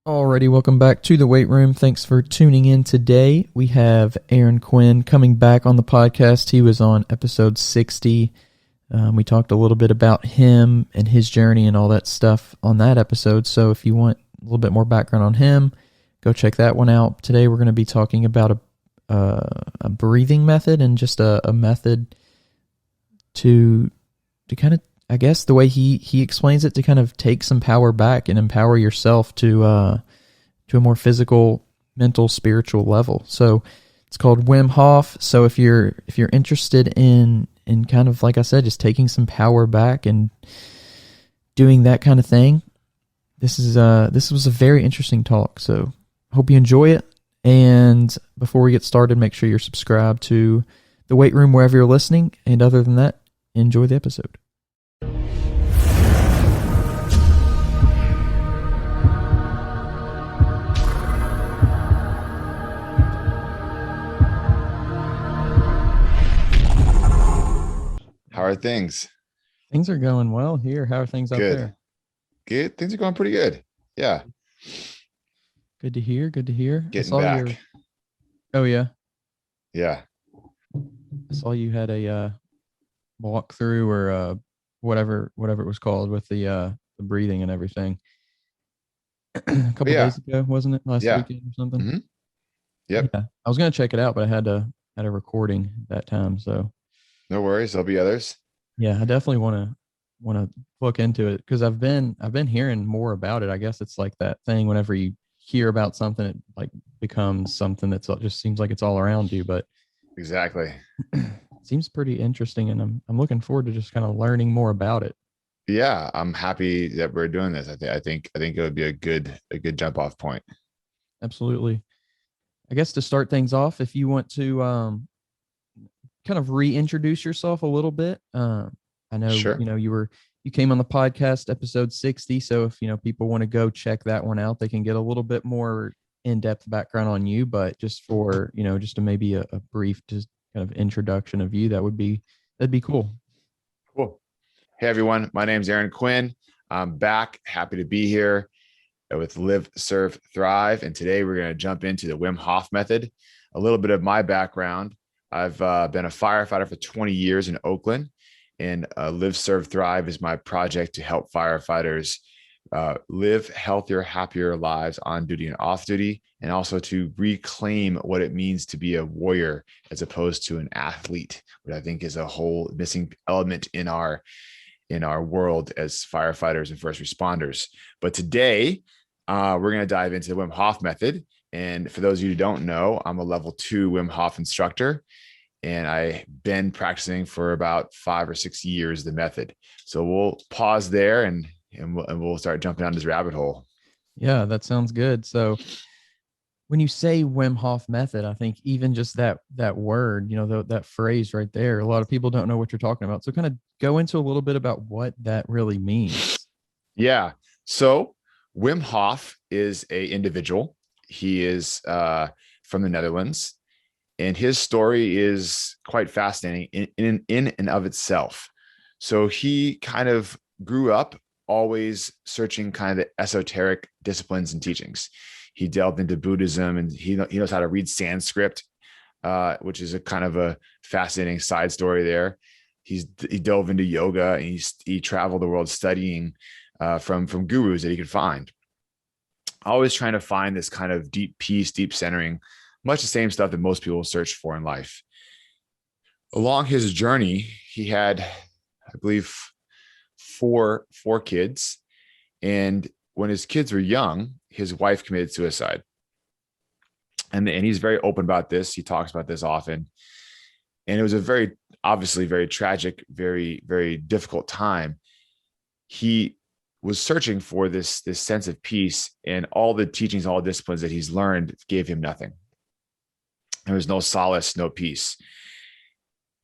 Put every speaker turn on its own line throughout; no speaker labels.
Alrighty, welcome back to the weight room. Thanks for tuning in today. We have Aaron Quinn coming back on the podcast. He was on episode 60. We talked a little bit about him and his journey and all that stuff on that episode. So if you want a little bit more background on him, go check that one out. Today we're going to be talking about a breathing method and just a method to kind of, I guess the way he explains it, to kind of take some power back and empower yourself to a more physical, mental, spiritual level. So it's called Wim Hof. So if you're interested in kind of, like I said, just taking some power back and doing that kind of thing, this was a very interesting talk. So hope you enjoy it. And before we get started, make sure you're subscribed to the Weight Room wherever you're listening. And other than that, enjoy the episode.
How are things?
Things are going well here. How are things out there?
Good. Things are going pretty good. Yeah.
Good to hear. Good to hear.
Getting back.
Oh, yeah.
Yeah.
I saw you had a walkthrough or whatever it was called with the breathing and everything. A couple days ago, wasn't it? Last weekend or something?
Mm-hmm. Yep.
Yeah. I was going to check it out, but I had a recording that time, so.
No worries. There'll be others.
Yeah, I definitely want to look into it because I've been hearing more about it. I guess it's like that thing whenever you hear about something, it like becomes something that's just seems like it's all around you. But
exactly,
it seems pretty interesting, and I'm looking forward to just kind of learning more about it.
Yeah, I'm happy that we're doing this. I think it would be a good jump off point.
Absolutely. I guess to start things off, if you want to kind of reintroduce yourself a little bit. I know,
sure.
You came on the podcast episode 60. So if, people want to go check that one out, they can get a little bit more in-depth background on you, but just for, just to maybe a brief, just kind of introduction of you, that'd be cool.
Cool. Hey everyone. My name's Aaron Quinn. I'm back. Happy to be here with Live, Serve, Thrive. And today we're going to jump into the Wim Hof Method. A little bit of my background. I've been a firefighter for 20 years in Oakland, and Live, Serve, Thrive is my project to help firefighters live healthier, happier lives on duty and off duty, and also to reclaim what it means to be a warrior as opposed to an athlete, which I think is a whole missing element in our world as firefighters and first responders. But today, we're going to dive into the Wim Hof Method. And for those of you who don't know, I'm a level 2 Wim Hof instructor, and I've been practicing for about 5 or 6 years the method. So we'll pause there and we'll start jumping down this rabbit hole.
Yeah, that sounds good. So when you say Wim Hof Method, I think even just that word, that phrase right there, a lot of people don't know what you're talking about. So kind of go into a little bit about what that really means.
Yeah. So Wim Hof is an individual. He is from the Netherlands, and his story is quite fascinating in and of itself. So he kind of grew up always searching kind of the esoteric disciplines and teachings. He delved into Buddhism, and he knows how to read Sanskrit, which is a kind of a fascinating side story there. He dove into yoga, and he traveled the world studying from gurus that he could find. Always trying to find this kind of deep peace, deep centering, much the same stuff that most people search for in life. Along his journey, he had, I believe, four kids. And when his kids were young, his wife committed suicide. And he's very open about this. He talks about this often. And it was a obviously very tragic, very, very difficult time. He was searching for this sense of peace, and all the teachings, all the disciplines that he's learned gave him nothing. There was no solace, no peace.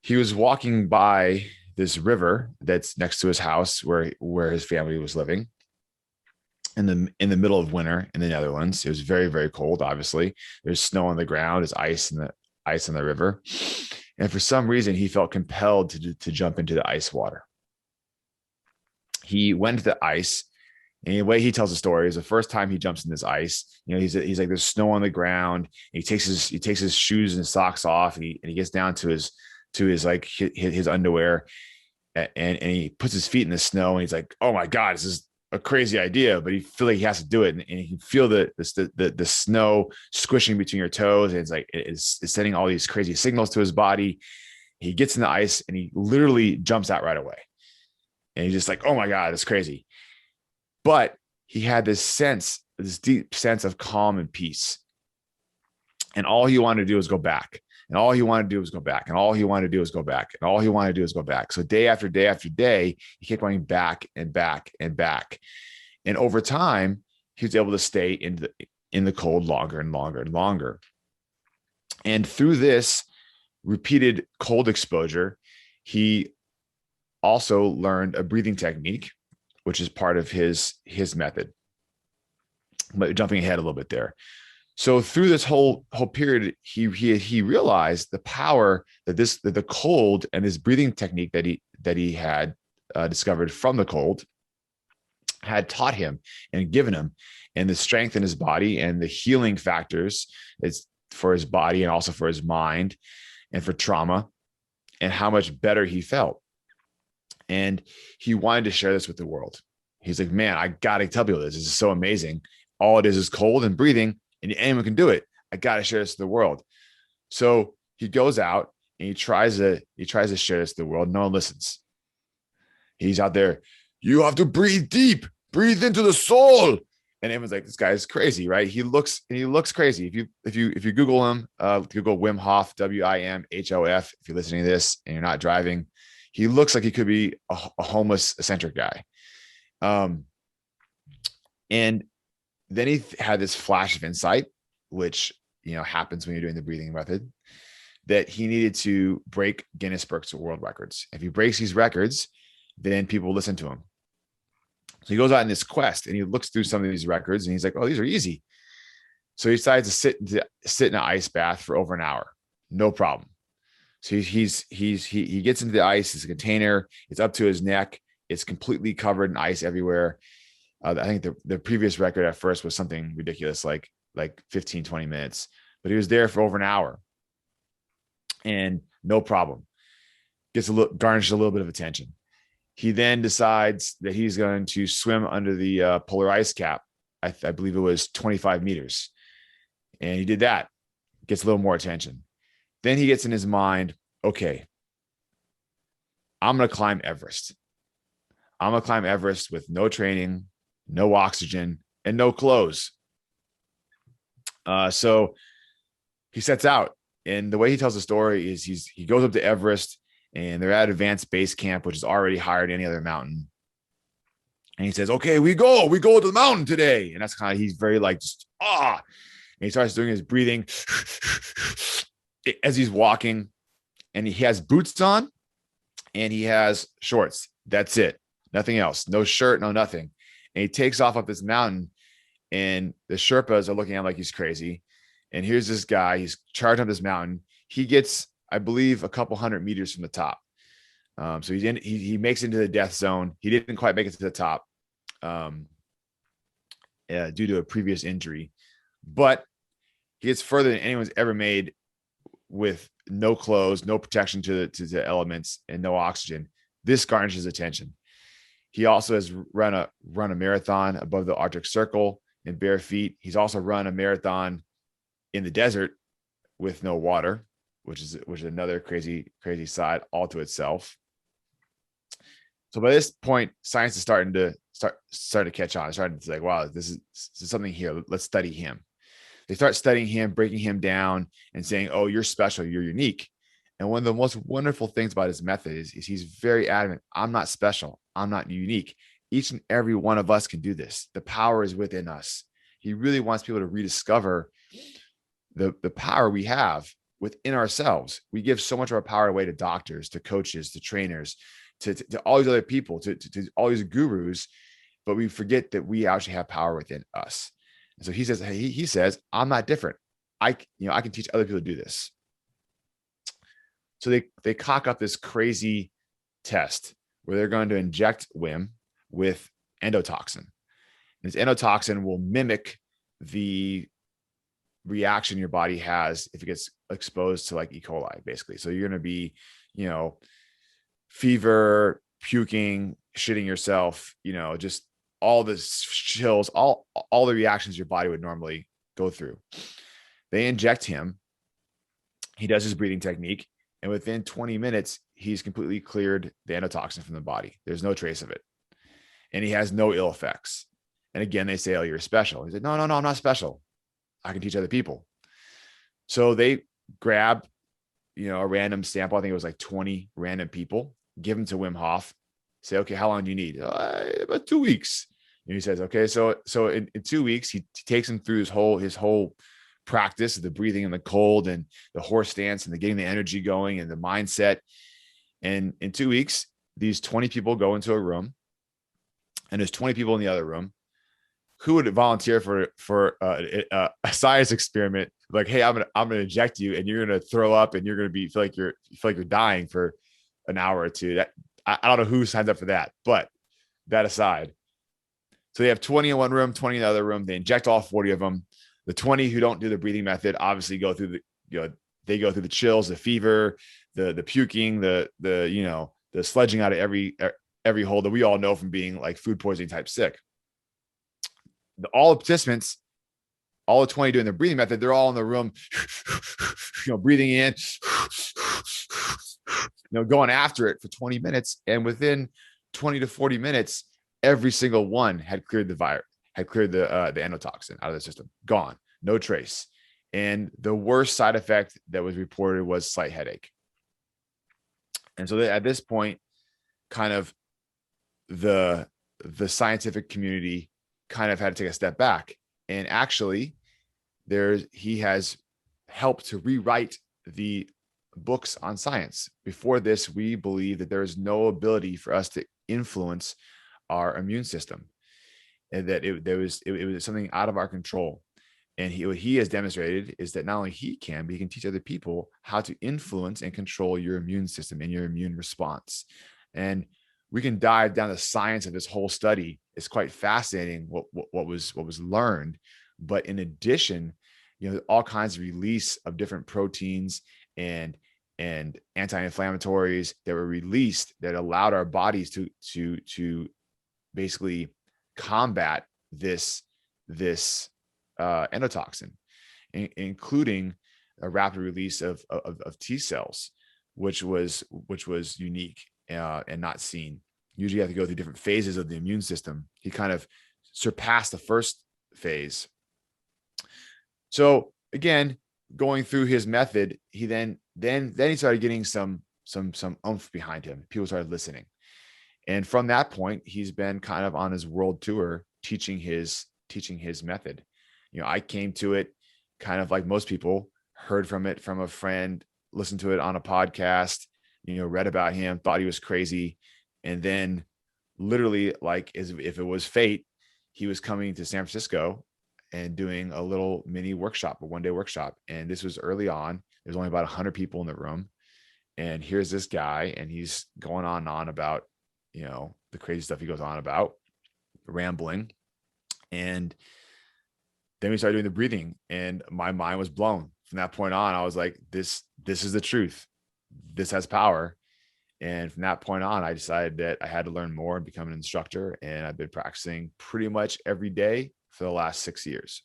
He was walking by this river that's next to his house where his family was living in the middle of winter in the Netherlands. It was very, very cold. Obviously there's snow on the ground, there's ice in the river. And for some reason he felt compelled to jump into the ice water. He went to the ice And the way he tells the story is the first time he jumps in this ice, he's like, there's snow on the ground. He takes his shoes and socks off, and he gets down to his like his underwear, and he puts his feet in the snow, and he's like, oh my God, this is a crazy idea, but he feel like he has to do it. And you can feel the snow squishing between your toes. And it's like, it's sending all these crazy signals to his body. He gets in the ice and he literally jumps out right away. And he's just like, oh my God, it's crazy. But he had this deep sense of calm and peace. And all he wanted to do was go back. And all he wanted to do was go back. And all he wanted to do was go back. And all he wanted to do was go back. So day after day after day, he kept going back and back and back. And over time, he was able to stay in the cold longer and longer and longer. And through this repeated cold exposure, he also learned a breathing technique, which is part of his method. But jumping ahead a little bit there. So through this whole period, he realized the power that the cold and this breathing technique that he had discovered from the cold had taught him and given him, and the strength in his body and the healing factors is for his body and also for his mind and for trauma, and how much better he felt. And he wanted to share this with the world. He's like, man, I got to tell people this. This is so amazing. All it is cold and breathing, and anyone can do it. I got to share this to the world. So he goes out and he tries to share this to the world. No one listens. He's out there. You have to breathe deep, breathe into the soul. And everyone's like, this guy is crazy, right? He looks crazy. If you Google him, Google Wim Hof, WIMHOF. If you're listening to this and you're not driving, he looks like he could be a homeless eccentric guy. And then he had this flash of insight, which happens when you're doing the breathing method, that he needed to break Guinness Books of World Records. If he breaks these records, then people will listen to him. So he goes out in this quest and he looks through some of these records and he's like, oh, these are easy. So he decides to sit in an ice bath for over an hour. No problem. So he gets into the ice. It's a container. It's up to his neck. It's completely covered in ice everywhere. I think the previous record at first was something ridiculous, like 15, 20 minutes, but he was there for over an hour and no problem. Garnishes a little bit of attention. He then decides that he's going to swim under the polar ice cap. I believe it was 25 meters. And he did that. Gets a little more attention. Then he gets in his mind, okay, I'm going to climb Everest. I'm going to climb Everest with no training, no oxygen, and no clothes. So he sets out. And the way he tells the story is he goes up to Everest, and they're at advanced base camp, which is already higher than any other mountain. And he says, okay, we go to the mountain today. And that's kind of, he's very like, and he starts doing his breathing as he's walking, and he has boots on and he has shorts. That's it. Nothing else. No shirt, no nothing. And he takes off up this mountain, and the Sherpas are looking at him like he's crazy. And here's this guy, he's charging up this mountain. He gets, I believe, a couple hundred meters from the top. So he makes it into the death zone. He didn't quite make it to the top due to a previous injury, but he gets further than anyone's ever made with no clothes, no protection to the elements, and no oxygen. This garnishes attention. He also has run a marathon above the Arctic Circle in bare feet. He's also run a marathon in the desert with no water, which is another crazy side all to itself. So by this point, science is starting to catch on. It's starting to like, wow, this is something here. Let's study him. They start studying him, breaking him down, and saying, oh, you're special, you're unique. And one of the most wonderful things about his method is he's very adamant. I'm not special. I'm not unique. Each and every one of us can do this. The power is within us. He really wants people to rediscover the power we have within ourselves. We give so much of our power away to doctors, to coaches, to trainers, to all these other people, to all these gurus, but we forget that we actually have power within us. And so he says, I'm not different. I can teach other people to do this. So they cock up this crazy test where they're going to inject Wim with endotoxin. This endotoxin will mimic the reaction your body has if it gets exposed to like E. coli, basically. So you're going to be, fever, puking, shitting yourself, just all the chills, all the reactions your body would normally go through. They inject him. He does his breathing technique, and within 20 minutes, he's completely cleared the endotoxin from the body. There's no trace of it, and he has no ill effects. And again, they say, "Oh, you're special." He said, "No, I'm not special. I can teach other people." So they grab, a random sample. I think it was like 20 random people, give them to Wim Hof, say, "Okay, how long do you need?" About 2 weeks. And he says, "Okay, so in 2 weeks, he takes him through his whole practice of the breathing in the cold and the horse stance and the getting the energy going and the mindset. And in 2 weeks, these 20 people go into a room, and there's 20 people in the other room. Who would volunteer for a science experiment? Like, hey, I'm gonna inject you, and you're gonna throw up, and you're gonna feel like you're dying for an hour or two. That I don't know who signs up for that, but that aside, so they have 20 in one room, 20 in the other room. They inject all 40 of them. The 20 who don't do the breathing method obviously go through they go through the chills, the fever, the puking, the sledging out of every hole that we all know from being like food poisoning type sick. All the participants, all the 20 doing the breathing method, they're all in the room, breathing in, going after it for 20 minutes. And within 20 to 40 minutes, every single one had cleared the virus, had cleared the endotoxin out of the system, gone, no trace. And the worst side effect that was reported was slight headache. And so at this point, kind of the scientific community kind of had to take a step back. And actually, he has helped to rewrite the books on science. Before this, we believe that there is no ability for us to influence our immune system, and that it was something out of our control. And what he has demonstrated is that not only he can, but he can teach other people how to influence and control your immune system and your immune response. And we can dive down the science of this whole study. It's quite fascinating what was learned. But in addition, all kinds of release of different proteins and anti-inflammatories that were released that allowed our bodies to basically combat this endotoxin, including a rapid release of T cells, which was unique and not seen. Usually you have to go through different phases of the immune system. He kind of surpassed the first phase. So again, going through his method, he then he started getting some oomph behind him. People started listening. And from that point, he's been kind of on his world tour teaching his method. I came to it kind of like most people, heard from it from a friend, listened to it on a podcast, read about him, thought he was crazy. And then literally, like as if it was fate, he was coming to San Francisco and doing a little mini workshop, a one-day workshop. And this was early on. There's only about 100 people in the room. And here's this guy, and he's going on and on about, the crazy stuff he goes on about, rambling. And then we started doing the breathing, and my mind was blown. From that point on, I was like, this is the truth. This has power. And from that point on, I decided that I had to learn more and become an instructor. And I've been practicing pretty much every day for the last 6 years.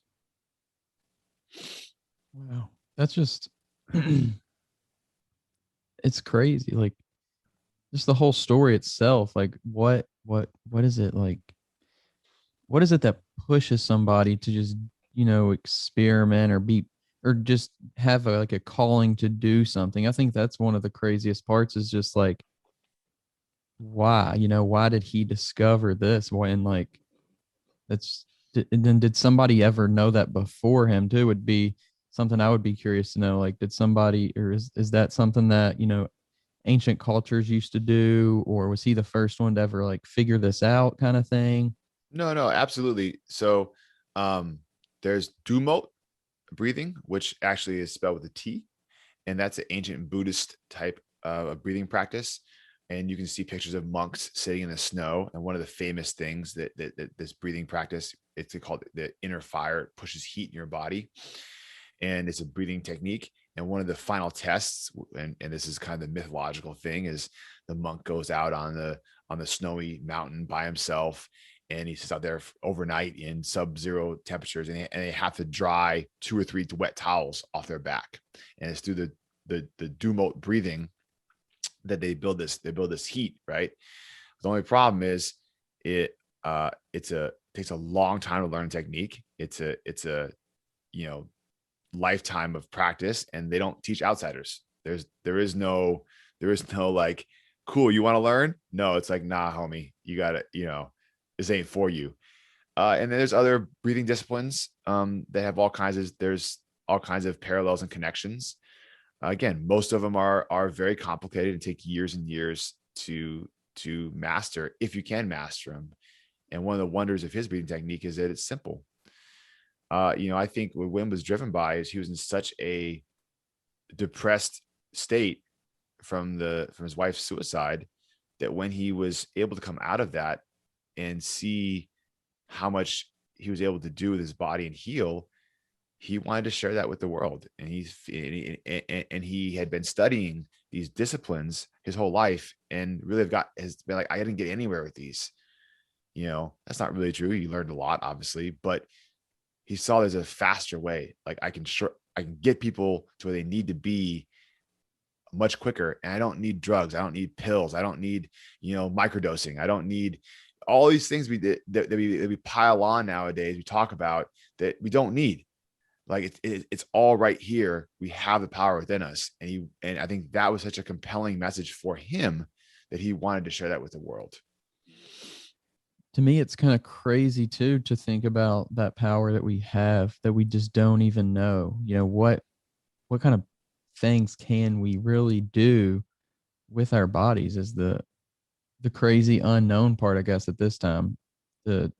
Wow. That's just, it's crazy. Like just the whole story itself. Like what is it like? What is it that pushes somebody to just, experiment or just have like a calling to do something? I think that's one of the craziest parts is just like, why did he discover this? When like, and then did somebody ever know that before him too? Would be something I would be curious to know. Like, did somebody, or is that something that, ancient cultures used to do, or was he the first one to ever like figure this out kind of thing?
No, absolutely. So there's Dumot breathing, which actually is spelled with a T, and that's an ancient Buddhist type of breathing practice. And you can see pictures of monks sitting in the snow. And one of the famous things that this breathing practice it's called the inner fire. It pushes heat in your body, and it's a breathing technique. And one of the final tests, and this is kind of the mythological thing, is the monk goes out on the snowy mountain by himself, and he sits out there overnight in sub-zero temperatures, and they have to dry 2 or 3 wet towels off their back. And it's through the Dumot breathing that they build this heat, right? The only problem is it takes a long time to learn technique. It's a lifetime of practice, and they don't teach outsiders. There is no like, cool, you want to learn? No, it's like, nah, homie, you gotta, this ain't for you. And then there's other breathing disciplines that have there's all kinds of parallels and connections. Again, most of them are very complicated and take years and years to master, if you can master them. And one of the wonders of his breathing technique is that it's simple. I think what Wim was driven by is he was in such a depressed state from his wife's suicide, that when he was able to come out of that and see how much he was able to do with his body and heal, he wanted to share that with the world. And he had been studying these disciplines his whole life, and really has been like, I didn't get anywhere with these. That's not really true. He learned a lot, obviously, but he saw there's a faster way. Like, I can get people to where they need to be much quicker. And I don't need drugs. I don't need pills. I don't need, microdosing. I don't need all these things that we pile on nowadays. We talk about that we don't need. Like, it's all right here. We have the power within us. And I think that was such a compelling message for him that he wanted to share that with the world.
To me, it's kind of crazy too to think about that power that we have that we just don't even know. What kind of things can we really do with our bodies is the crazy unknown part, I guess, at this time. Can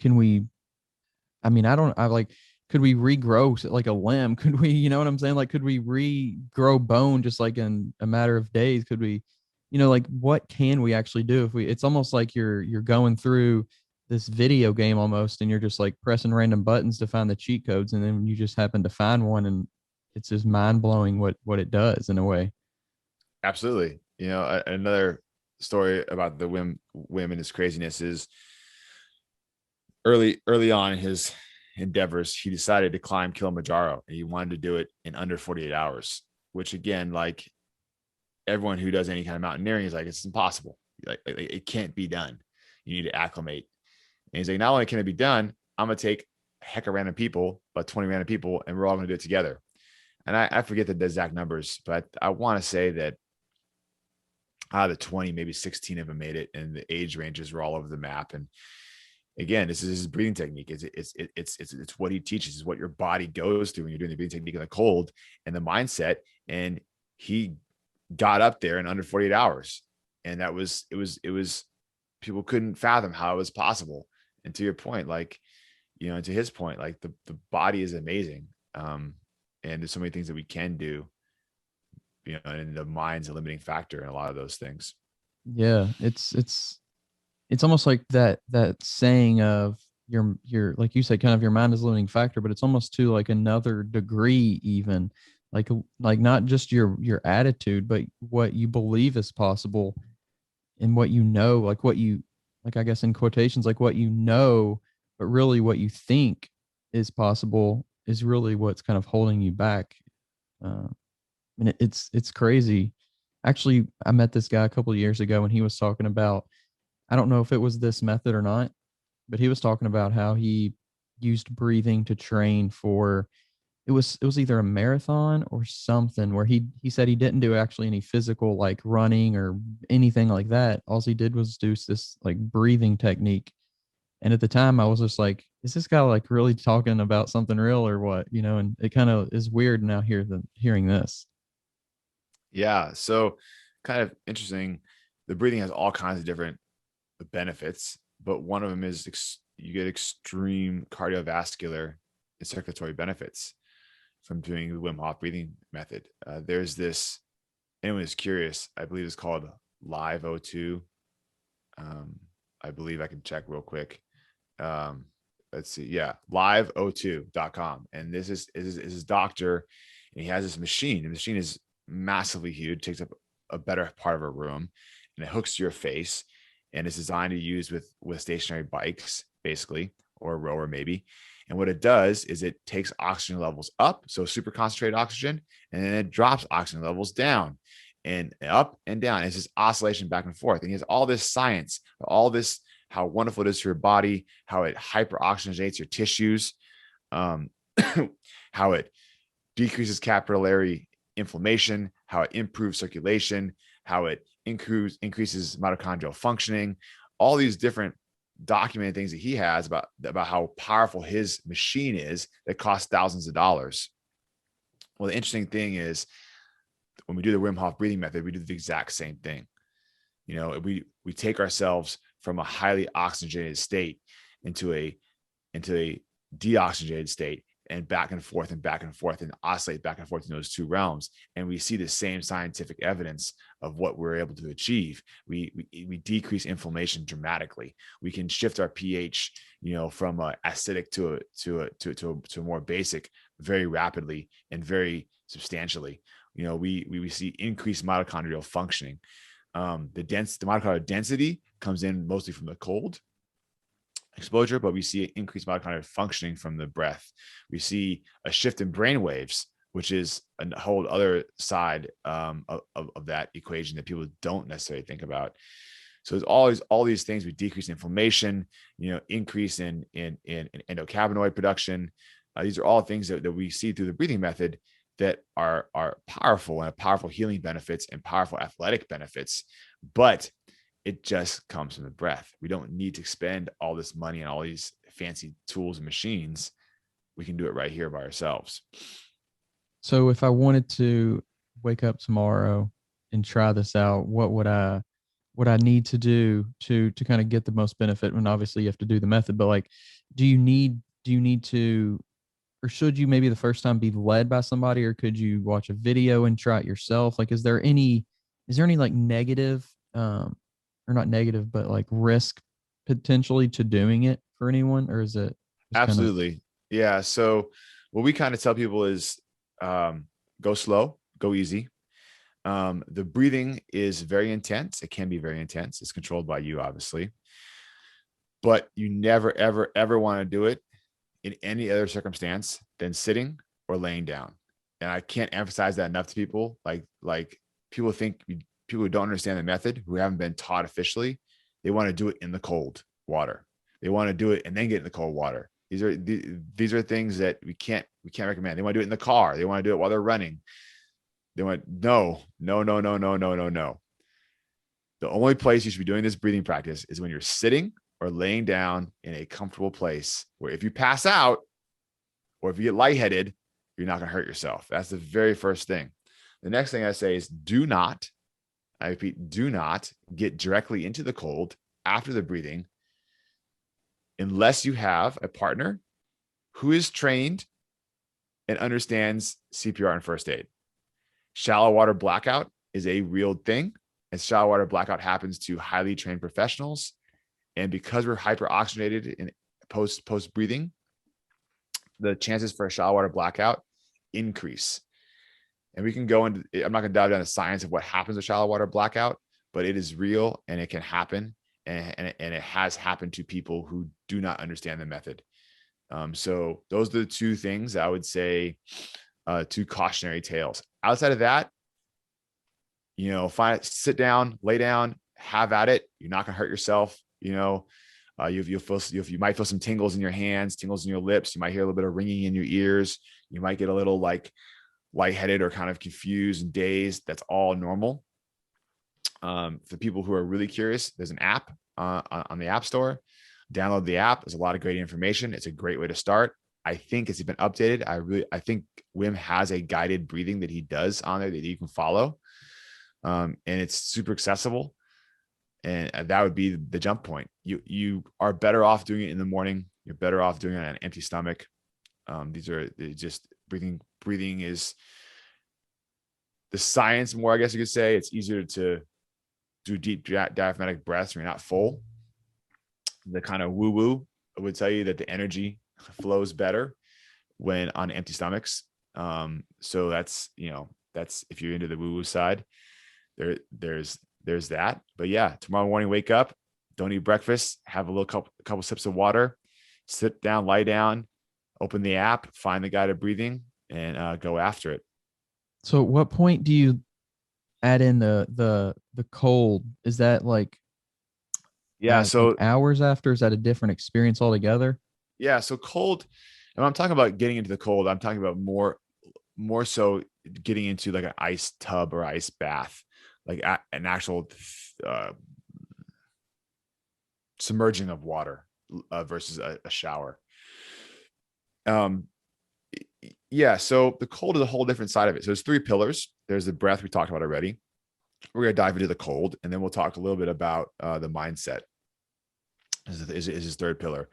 we, could we regrow like a limb? Could we, you know what I'm saying? Like, could we regrow bone just like in a matter of days? Could we, like, what can we actually do if it's almost like you're going through this video game almost, and you're just like pressing random buttons to find the cheat codes. And then you just happen to find one, and it's just mind blowing what it does in a way.
Absolutely. Another story about the Wim and his craziness is early on in his endeavors, he decided to climb Kilimanjaro, and he wanted to do it in under 48 hours, which, again, like, everyone who does any kind of mountaineering is like, it's impossible. Like, it can't be done. You need to acclimate. And he's like, not only can it be done, I'm going to take a heck of random people, about 20 random people, and we're all going to do it together. And I forget the exact numbers, but I want to say that out of the 20, maybe 16 of them made it, and the age ranges were all over the map. And again, this is his breathing technique. It's what he teaches, is what your body goes through when you're doing the breathing technique in the cold, and the mindset. And he got up there in under 48 hours. And it was people couldn't fathom how it was possible. And to your point, like, to his point, like, the body is amazing. And there's so many things that we can do, and the mind's a limiting factor in a lot of those things.
Yeah. It's almost like that saying of your, like you said, kind of your mind is a limiting factor, but it's almost to like another degree, even like not just your attitude, but what you believe is possible, and what like, I guess in quotations, like what but really what you think is possible is really what's kind of holding you back. And it's crazy. Actually, I met this guy a couple of years ago, and he was talking about, I don't know if it was this method or not, but he was talking about how he used breathing to train for, it was either a marathon or something, where he said he didn't do actually any physical like running or anything like that. All he did was do this like breathing technique. And at the time I was just like, is this guy like really talking about something real or what? And it kind of is weird now hearing this.
Yeah. So, kind of interesting. The breathing has all kinds of different benefits, but one of them is you get extreme cardiovascular and circulatory benefits from doing the Wim Hof breathing method. There's this, anyone who's curious, I believe it's called Live O2. I believe I can check real quick. let's see. Yeah. liveO2.com. And this is his doctor. And he has this machine. The machine is massively huge, takes up a better part of a room, and it hooks to your face. And it's designed to use with stationary bikes, basically, or a rower maybe. And what it does is it takes oxygen levels up, so super concentrated oxygen, and then it drops oxygen levels down and up and down. It's this oscillation back and forth. And he has all this science, all this, how wonderful it is for your body, how it hyperoxygenates your tissues, um, how it decreases capillary inflammation, how it improves circulation, how it increases mitochondrial functioning, all these different documented things that he has about how powerful his machine is that costs thousands of dollars. Well, the interesting thing is when we do the Wim Hof breathing method, we do the exact same thing. We take ourselves from a highly oxygenated state into a deoxygenated state, and back and forth and oscillate back and forth in those two realms. And we see the same scientific evidence of what we're able to achieve. We decrease inflammation dramatically. We can shift our pH, from acidic to a more basic very rapidly and very substantially. We see increased mitochondrial functioning. The mitochondrial density comes in mostly from the cold exposure, but we see increased mitochondrial functioning from the breath. We see a shift in brain waves, which is a whole other side of that equation that people don't necessarily think about. So there's always all these things. We decrease inflammation, increase in endocannabinoid production. These are all things that we see through the breathing method that are powerful and have powerful healing benefits and powerful athletic benefits. But it just comes from the breath. We don't need to spend all this money on all these fancy tools and machines. We can do it right here by ourselves.
So if I wanted to wake up tomorrow and try this out, what would I need to do to kind of get the most benefit? And obviously you have to do the method, but like, do you need to, or should you maybe the first time be led by somebody, or could you watch a video and try it yourself? Like, is there any like negative, or not negative, but like risk potentially to doing it for anyone? Or is it
absolutely? Yeah. So what we kind of tell people is, go slow, go easy. The breathing is very intense. It can be very intense. It's controlled by you, obviously, but you never, ever, ever want to do it in any other circumstance than sitting or laying down. And I can't emphasize that enough to people. Like people think, people who don't understand the method, who haven't been taught officially, they want to do it in the cold water. They want to do it and then get in the cold water. These are things that we can't recommend. They want to do it in the car. They want to do it while they're running. They want, no. The only place you should be doing this breathing practice is when you're sitting or laying down in a comfortable place where if you pass out or if you get lightheaded, you're not going to hurt yourself. That's the very first thing. The next thing I say is I repeat, do not get directly into the cold after the breathing unless you have a partner who is trained and understands CPR and first aid. Shallow water blackout is a real thing, and shallow water blackout happens to highly trained professionals. And because we're hyperoxygenated in post breathing, the chances for a shallow water blackout increase. And we can go into, I'm not going to dive down the science of what happens with shallow water blackout, but it is real and it can happen. And it has happened to people who do not understand the method. So those are the two things I would say, two cautionary tales. Outside of that, sit down, lay down, have at it. You're not going to hurt yourself. You might feel some tingles in your hands, tingles in your lips. You might hear a little bit of ringing in your ears. You might get a little like lightheaded or kind of confused and dazed. That's all normal. For people who are really curious, there's an app on the App Store. Download the app. There's a lot of great information. It's a great way to start. I think it's been updated. I think Wim has a guided breathing that he does on there that you can follow. And it's super accessible. And that would be the jump point. You are better off doing it in the morning. You're better off doing it on an empty stomach. These are just breathing is the science more, I guess you could say. It's easier to do deep diaphragmatic breaths when you're not full. The kind of woo-woo would tell you that the energy flows better when on empty stomachs. So that's, that's, if you're into the woo woo side, there's that. But yeah, tomorrow morning, wake up, don't eat breakfast, have a little couple sips of water, sit down, lie down, open the app, find the guided breathing, and go after it.
So at what point do you add in the cold? Is that like
Yeah.
like
So
hours after? Is that a different experience altogether?
yeah. So cold. And when I'm talking about getting into the cold, I'm talking about more so getting into like an ice tub or ice bath, like an actual uh, submerging of water versus a shower. Um, yeah. So the cold is a whole different side of it. So there's three pillars. There's the breath we talked about already. We're going to dive into the cold, and then we'll talk a little bit about the mindset is his third pillar.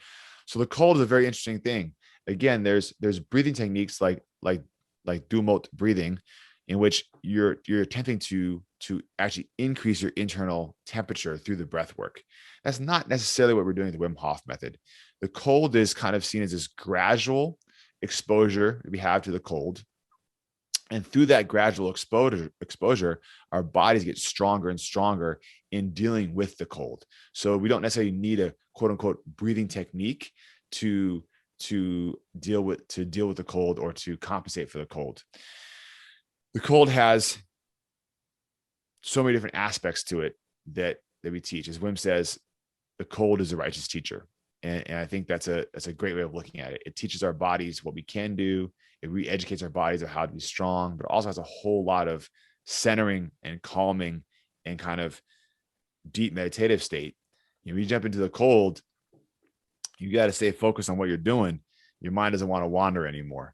So the cold is a very interesting thing. Again, there's breathing techniques like Dumot breathing, in which you're attempting to actually increase your internal temperature through the breath work. That's not necessarily what we're doing with the Wim Hof method. The cold is kind of seen as this gradual exposure that we have to the cold. And through that gradual exposure, our bodies get stronger and stronger in dealing with the cold. So we don't necessarily need a quote unquote breathing technique to deal with the cold or to compensate for the cold. The cold has so many different aspects to it that we teach. As Wim says, the cold is a righteous teacher. And I think that's a great way of looking at it. It teaches our bodies what we can do. It re-educates our bodies on how to be strong, but also has a whole lot of centering and calming and kind of deep meditative state. You know, you jump into the cold, you got to stay focused on what you're doing. Your mind doesn't want to wander anymore.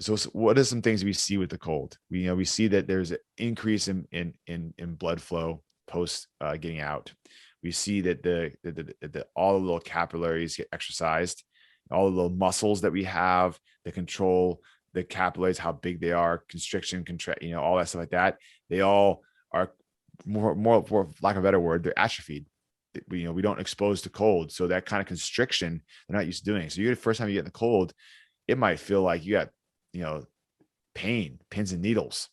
So what are some things we see with the cold? We see that there's an increase in blood flow post getting out. We see that the all the little capillaries get exercised, all the little muscles that we have that control the capillaries, how big they are, constriction, contract, all that stuff like that. They all are more for lack of a better word, they're atrophied. We don't expose to cold, so that kind of constriction they're not used to doing. So the first time you get in the cold, it might feel like you got pain, pins and needles.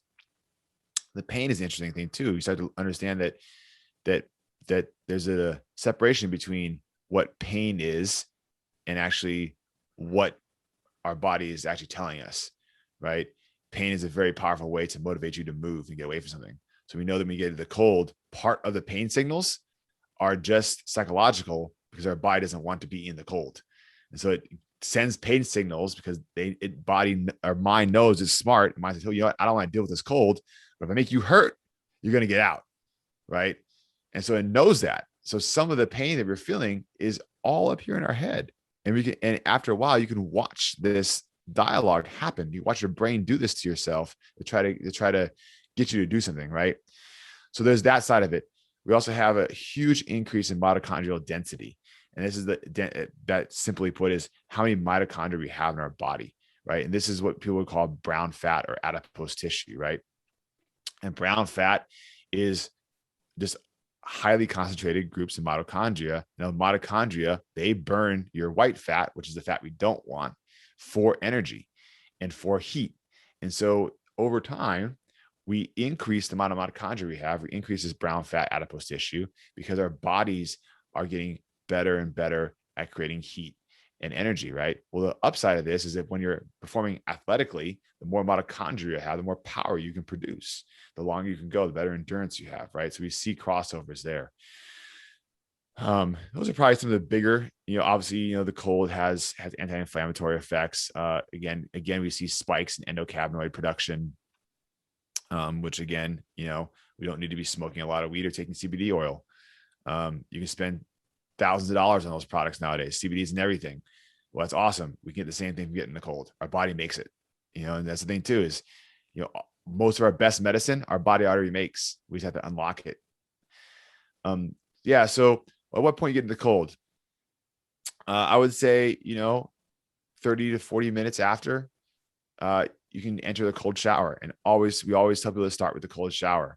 The pain is the interesting thing too. You start to understand that there's a separation between what pain is and actually what our body is actually telling us, right? Pain is a very powerful way to motivate you to move and get away from something. So we know that when we get into the cold, part of the pain signals are just psychological because our body doesn't want to be in the cold. And so it sends pain signals because our mind knows it's smart. The mind says, oh, you know what? I don't want to deal with this cold, but if I make you hurt, you're going to get out. Right. And so it knows that. So some of the pain that we're feeling is all up here in our head. And after a while, you can watch this dialogue happen. You watch your brain do this to yourself to try to get you to do something. Right. So there's that side of it. We also have a huge increase in mitochondrial density. And this is that simply put is how many mitochondria we have in our body, right? And this is what people would call brown fat or adipose tissue, right? And brown fat is just highly concentrated groups of mitochondria. Now, mitochondria, they burn your white fat, which is the fat we don't want, for energy and for heat. And so over time, we increase the amount of mitochondria we have. We increase this brown fat adipose tissue because our bodies are getting better and better at creating heat and energy, right? Well, the upside of this is that when you're performing athletically, the more mitochondria you have, the more power you can produce. The longer you can go, the better endurance you have, right? So we see crossovers there. Those are probably some of the bigger, obviously, the cold has anti-inflammatory effects. Again, we see spikes in endocannabinoid production, which again, we don't need to be smoking a lot of weed or taking CBD oil. You can spend thousands of dollars on those products nowadays. CBDs and everything. Well, that's awesome. We can get the same thing from getting the cold. Our body makes it, and that's the thing too, is, most of our best medicine, our body already makes. We just have to unlock it. Yeah. So at what point you get into the cold? I would say, 30 to 40 minutes after, you can enter the cold shower. And we always tell people to start with the cold shower.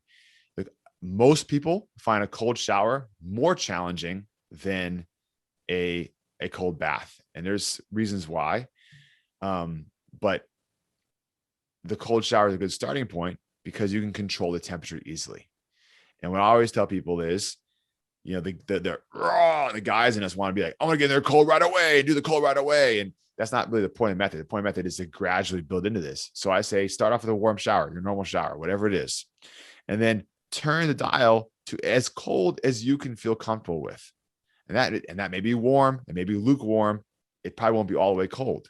Like, most people find a cold shower more challenging than a a cold bath, and there's reasons why. But the cold shower is a good starting point because you can control the temperature easily. And what I always tell people is, the guys in us want to be like, I want to get in there cold right away, do the cold right away. And that's not really the point of method. The point of method is to gradually build into this. So I say, start off with a warm shower, your normal shower, whatever it is. And then turn the dial to as cold as you can feel comfortable with. And that may be warm, it may be lukewarm. It probably won't be all the way cold.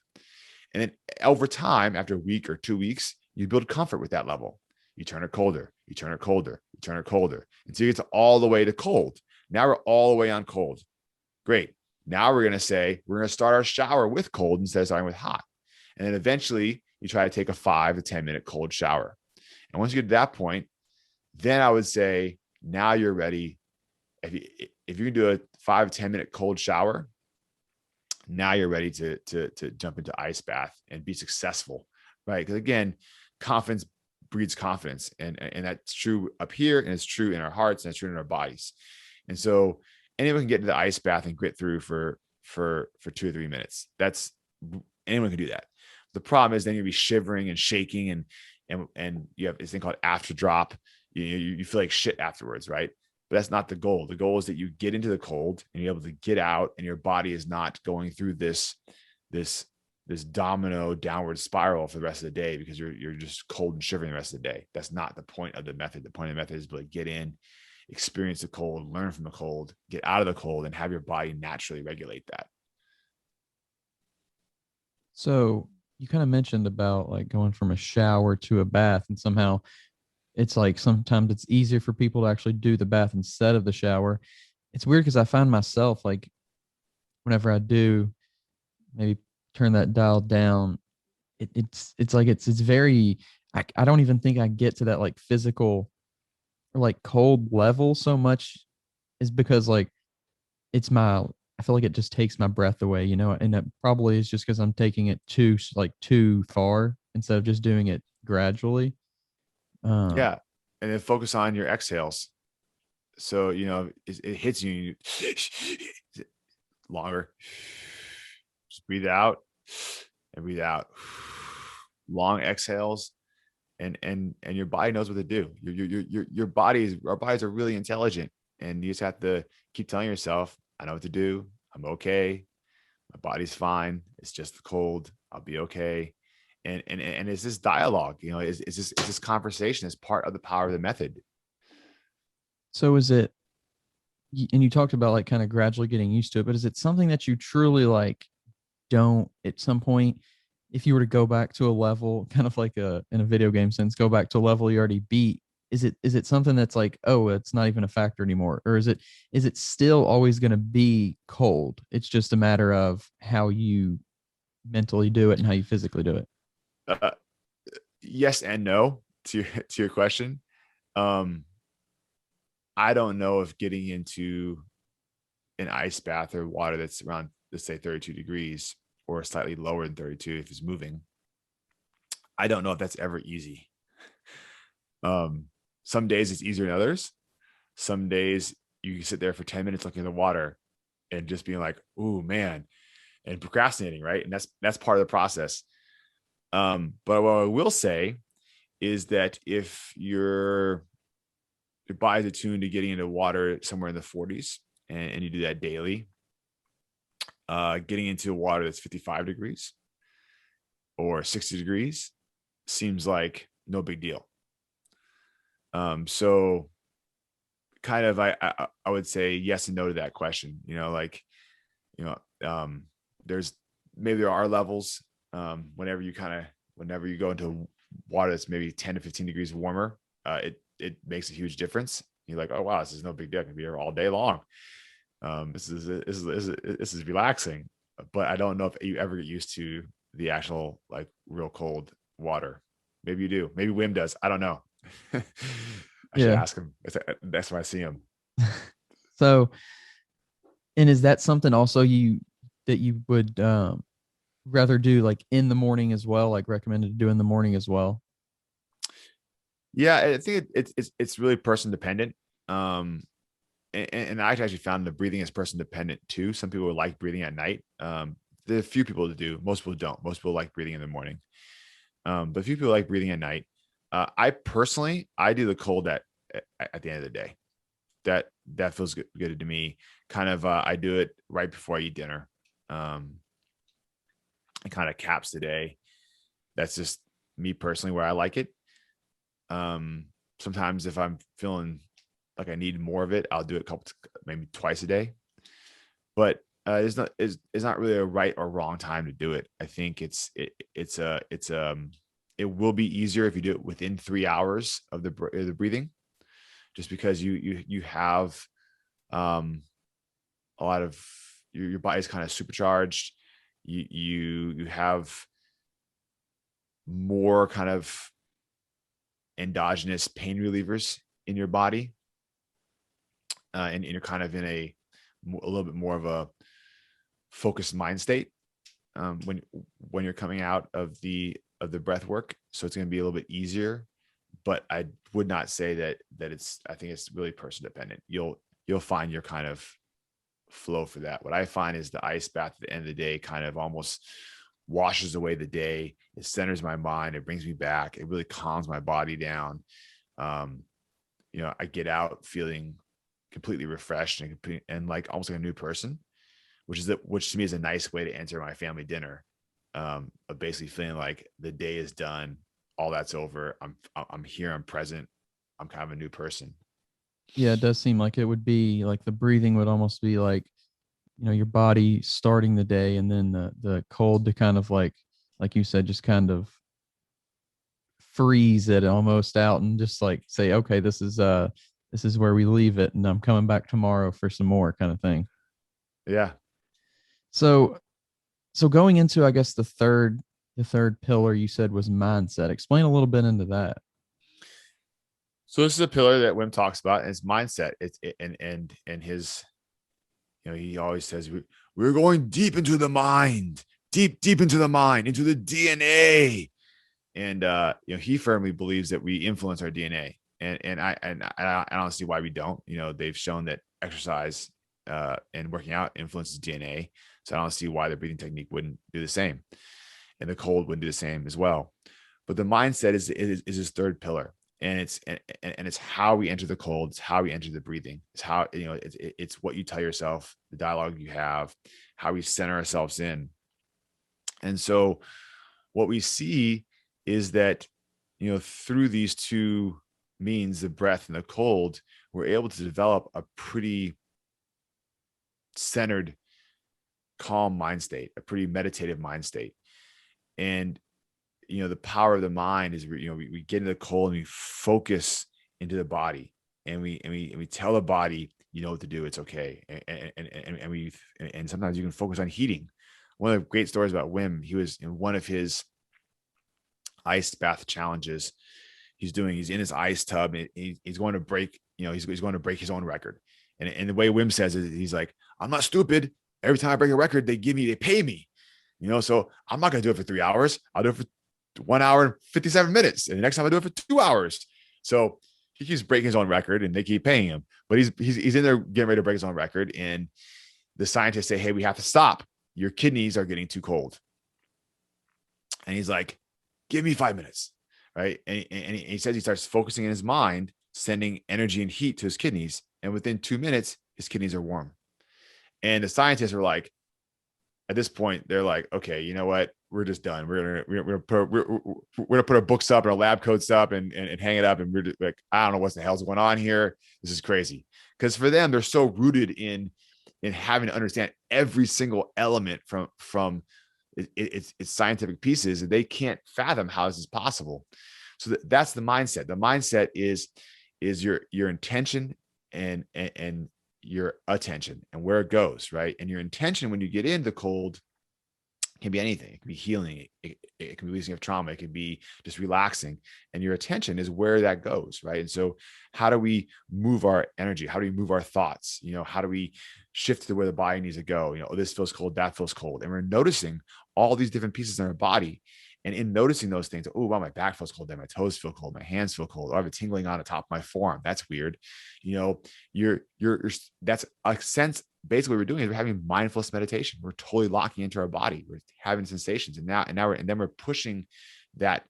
And then over time, after a week or 2 weeks, you build comfort with that level. You turn it colder, you turn it colder, you turn it colder until you get to all the way to cold. Now we're all the way on cold. Great. Now we're going to say, we're going to start our shower with cold instead of starting with hot. And then eventually you try to take a 5 to 10 minute cold shower. And once you get to that point, then I would say, now you're ready. If you can do a 5 to 10 minute cold shower, now you're ready to jump into ice bath and be successful, right? Because again, confidence breeds confidence, and that's true up here, and it's true in our hearts, and it's true in our bodies. And so anyone can get into the ice bath and grit through for 2 or 3 minutes. Anyone can do that. The problem is then you'll be shivering and shaking, and you have this thing called after drop. You feel like shit afterwards, right? But that's not the goal. The goal is that you get into the cold and you're able to get out, and your body is not going through this domino downward spiral for the rest of the day because you're just cold and shivering the rest of the day. That's not the point of the method. The point of the method is to get in, experience the cold, learn from the cold, get out of the cold, and have your body naturally regulate that.
So you kind of mentioned about like going from a shower to a bath, and somehow it's like sometimes it's easier for people to actually do the bath instead of the shower. It's weird because I find myself like whenever I do maybe turn that dial down, it's like it's very, I don't even think I get to that like physical or like cold level so much, is because like I feel like it just takes my breath away, and that probably is just because I'm taking it too far instead of just doing it gradually.
Yeah. And then focus on your exhales. So, it hits you longer. Just breathe out and breathe out. Long exhales, and your body knows what to do. Our bodies are really intelligent, and you just have to keep telling yourself, I know what to do. I'm okay. My body's fine. It's just the cold. I'll be okay. And it's this dialogue, is this conversation is part of the power of the method.
So is it, and you talked about like kind of gradually getting used to it, but is it something that you truly like don't at some point, if you were to go back to a level, kind of like in a video game sense, go back to a level you already beat, is it something that's like, oh, it's not even a factor anymore? Or is it still always going to be cold? It's just a matter of how you mentally do it and how you physically do it.
Yes and no to your question. I don't know if getting into an ice bath or water that's around, let's say 32 degrees or slightly lower than 32, if it's moving, I don't know if that's ever easy. Some days it's easier than others. Some days you can sit there for 10 minutes looking at the water and just being like, ooh, man, and procrastinating, right? And that's part of the process. But what I will say is that if your body's attuned to getting into water somewhere in the 40s, and you do that daily, getting into water that's 55 degrees or 60 degrees seems like no big deal. So kind of, I would say yes and no to that question. There's, maybe there are levels. Whenever you go into water that's maybe 10 to 15 degrees warmer, it makes a huge difference. You're like, oh wow, this is no big deal. I can be here all day long. This is relaxing. But I don't know if you ever get used to the actual like real cold water. Maybe you do. Maybe Wim does. I don't know. I should ask him. That's when I see him.
So, and is that something also that you would rather do like in the morning as well, like recommended to do in the morning as well?
Yeah, I think it's really person dependent. and I actually found the breathing is person dependent too. Some people like breathing at night. There are a few people that do. Most people don't. Most people like breathing in the morning. But a few people like breathing at night. I personally, I do the cold at the end of the day. That feels good to me. Kind of, I do it right before I eat dinner. It kind of caps the day. That's just me personally where I like it. Sometimes if I'm feeling like I need more of it, I'll do it maybe twice a day. But it's not really a right or wrong time to do it. I think it will be easier if you do it within 3 hours of the breathing, just because you have a lot of your body's kind of supercharged. You have more kind of endogenous pain relievers in your body, and you're kind of in a little bit more of a focused mind state when you're coming out of the breath work. So it's going to be a little bit easier, but I would not say that I think it's really person dependent. You'll find your kind of flow for that. What I find is the ice bath at the end of the day kind of almost washes away the day. It centers my mind. It brings me back. It really calms my body down. I get out feeling completely refreshed and like almost like a new person, which to me is a nice way to enter my family dinner. Of basically feeling like the day is done, all that's over. I'm here. I'm present. I'm kind of a new person.
Yeah, it does seem like it would be like the breathing would almost be like, your body starting the day, and then the cold to kind of like you said, just kind of freeze it almost out and just like say, okay, this is where we leave it, and I'm coming back tomorrow for some more kind of thing.
Yeah.
So going into, I guess, the third pillar you said was mindset. Explain a little bit into that.
So this is a pillar that Wim talks about, and it's mindset. And his, he always says we're going deep into the mind, deep into the mind, into the DNA. And he firmly believes that we influence our DNA. And I don't see why we don't. They've shown that exercise and working out influences DNA. So I don't see why the breathing technique wouldn't do the same, and the cold wouldn't do the same as well. But the mindset is his third pillar. And it's how we enter the cold. It's how we enter the breathing. It's how, it's what you tell yourself, the dialogue you have, how we center ourselves in. And so what we see is that, through these two means, the breath and the cold, we're able to develop a pretty centered, calm mind state, a pretty meditative mind state. And the power of the mind is, we get into the cold and we focus into the body, and we tell the body, what to do. It's okay. And sometimes you can focus on heating. One of the great stories about Wim, he was in one of his ice bath challenges. He's in his ice tub. He's going to break, he's going to break his own record. And the way Wim says it, he's like, I'm not stupid. Every time I break a record, they pay me, so I'm not going to do it for 3 hours. I'll do it for 1 hour and 57 minutes. And the next time I do it for 2 hours. So he keeps breaking his own record and they keep paying him, but he's in there getting ready to break his own record. And the scientists say, hey, we have to stop. Your kidneys are getting too cold. And he's like, give me 5 minutes. Right. And he says he starts focusing in his mind, sending energy and heat to his kidneys. And within 2 minutes, his kidneys are warm. And the scientists are like, at this point, they're like, okay, you know what? We're just done. We're gonna put our books up and our lab coats up and hang it up. And we're just like, I don't know what the hell's going on here. This is crazy. Because for them, they're so rooted in having to understand every single element from its scientific pieces, that they can't fathom how this is possible. So that's the mindset. The mindset is your intention and your attention and where it goes, right? And your intention when you get into the cold can be anything. It can be healing. It can be releasing of trauma. It can be just relaxing. And your attention is where that goes, right? And so how do we move our energy? How do we move our thoughts? How do we shift to where the body needs to go? Oh, this feels cold, that feels cold. And we're noticing all these different pieces in our body. And in noticing those things, oh, wow, my back feels cold, then my toes feel cold, my hands feel cold, or I have a tingling on the top of my forearm. That's weird. You're that's a sense. Basically, what we're doing is we're having mindfulness meditation. We're totally locking into our body. We're having sensations, and then we're pushing that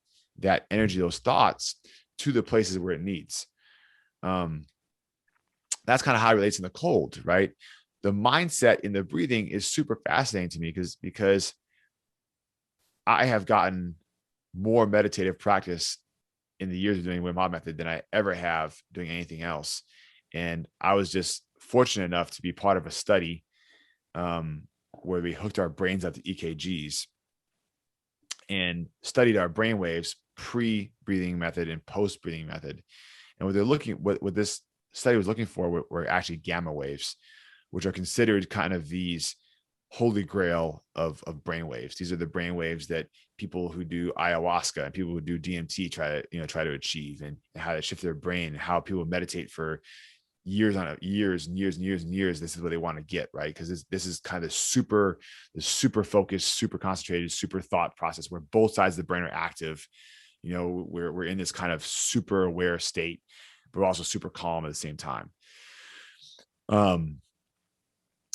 energy, those thoughts, to the places where it needs. That's kind of how it relates in the cold, right? The mindset in the breathing is super fascinating to me because I have gotten more meditative practice in the years of doing Wim Hof Method than I ever have doing anything else. And I was just fortunate enough to be part of a study where we hooked our brains up to EKGs and studied our brain waves pre-breathing method and post-breathing method. And what this study was looking for were actually gamma waves, which are considered kind of these holy grail of brain waves. These are the brain waves that people who do ayahuasca and people who do DMT try to achieve, and how to shift their brain, and how people meditate for years and years. This is what they want to get, right? Because this is kind of super focused, super concentrated, super thought process where both sides of the brain are active. We're in this kind of super aware state, but also super calm at the same time.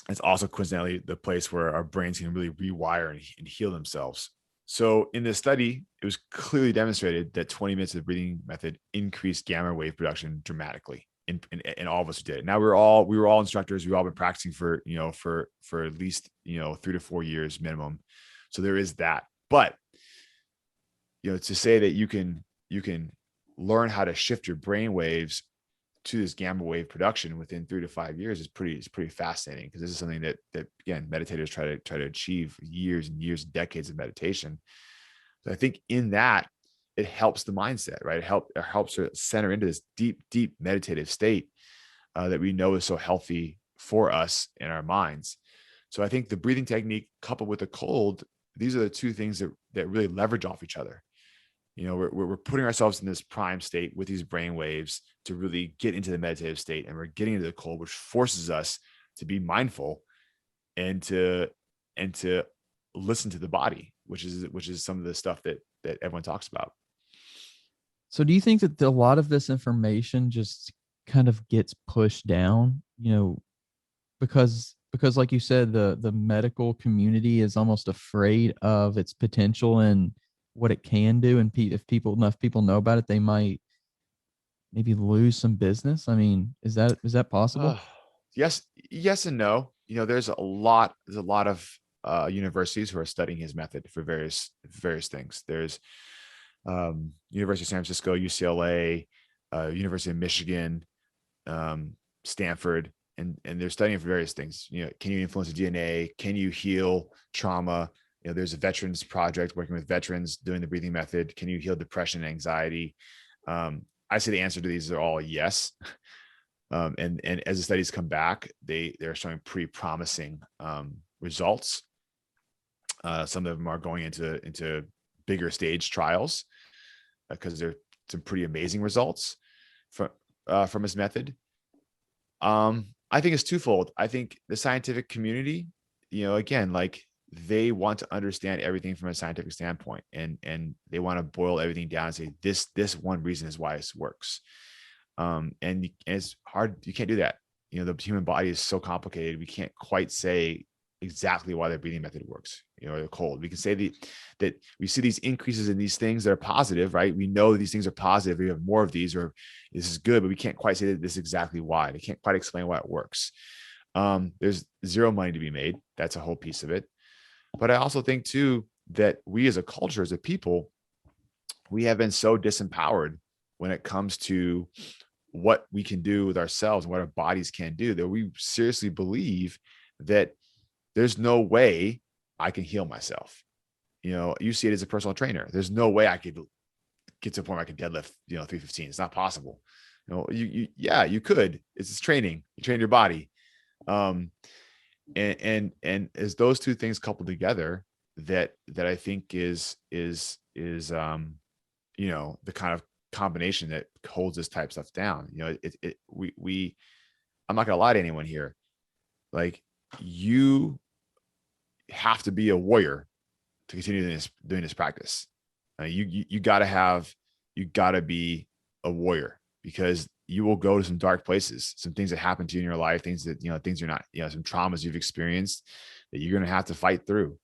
It's also coincidentally the place where our brains can really rewire and heal themselves. So in this study, it was clearly demonstrated that 20 minutes of the breathing method increased gamma wave production dramatically in all of us who did it. Now we were all instructors. We've all been practicing for at least 3 to 4 years minimum. So there is that. But to say that you can learn how to shift your brain waves to this gamma wave production within 3 to 5 years is pretty fascinating, because this is something that again, meditators try to achieve years and years, decades of meditation. So I think in that it helps the mindset, right? It helps to center into this deep meditative state that we know is so healthy for us in our minds. So I think the breathing technique coupled with the cold, these are the two things that really leverage off each other. We're putting ourselves in this prime state with these brain waves to really get into the meditative state, and we're getting into the cold, which forces us to be mindful and to listen to the body, which is some of the stuff that everyone talks about.
So do you think that a lot of this information just kind of gets pushed down, because like you said, the medical community is almost afraid of its potential and what it can do, and if enough people know about it, they might maybe lose some business? I mean, is that possible?
Yes and no. There's a lot of universities who are studying his method for various things. There's University of San Francisco, UCLA, University of Michigan, Stanford, and they're studying for various things. Can you influence the DNA? Can you heal trauma? There's a veterans project working with veterans doing the breathing method. Can you heal depression and anxiety? I say the answer to these are all yes. And as the studies come back, they're showing pretty promising results. Some of them are going into bigger stage trials because there are some pretty amazing results from his method. I think it's twofold. I think the scientific community, again, like, they want to understand everything from a scientific standpoint, and they want to boil everything down and say this one reason is why this works. And it's hard. You can't do that. The human body is so complicated. We can't quite say exactly why the breathing method works, or the cold. We can say that we see these increases in these things that are positive, right? We know that these things are positive. We have more of these, or this is good, but we can't quite say that this is exactly why. They can't quite explain why it works. There's zero money to be made. That's a whole piece of it. But I also think too, that we as a culture, as a people, we have been so disempowered when it comes to what we can do with ourselves and what our bodies can do, that we seriously believe that there's no way I can heal myself. You see it as a personal trainer. There's no way I could get to a point where I could deadlift, 315. It's not possible. You could. It's just training. You train your body. And as those two things coupled together, that I think is the kind of combination that holds this type of stuff down. I'm not gonna lie to anyone here. Like, you have to be a warrior to continue doing this practice. You gotta be a warrior, because you will go to some dark places, some things that happen to you in your life, things that, things you're not, some traumas you've experienced that you're going to have to fight through,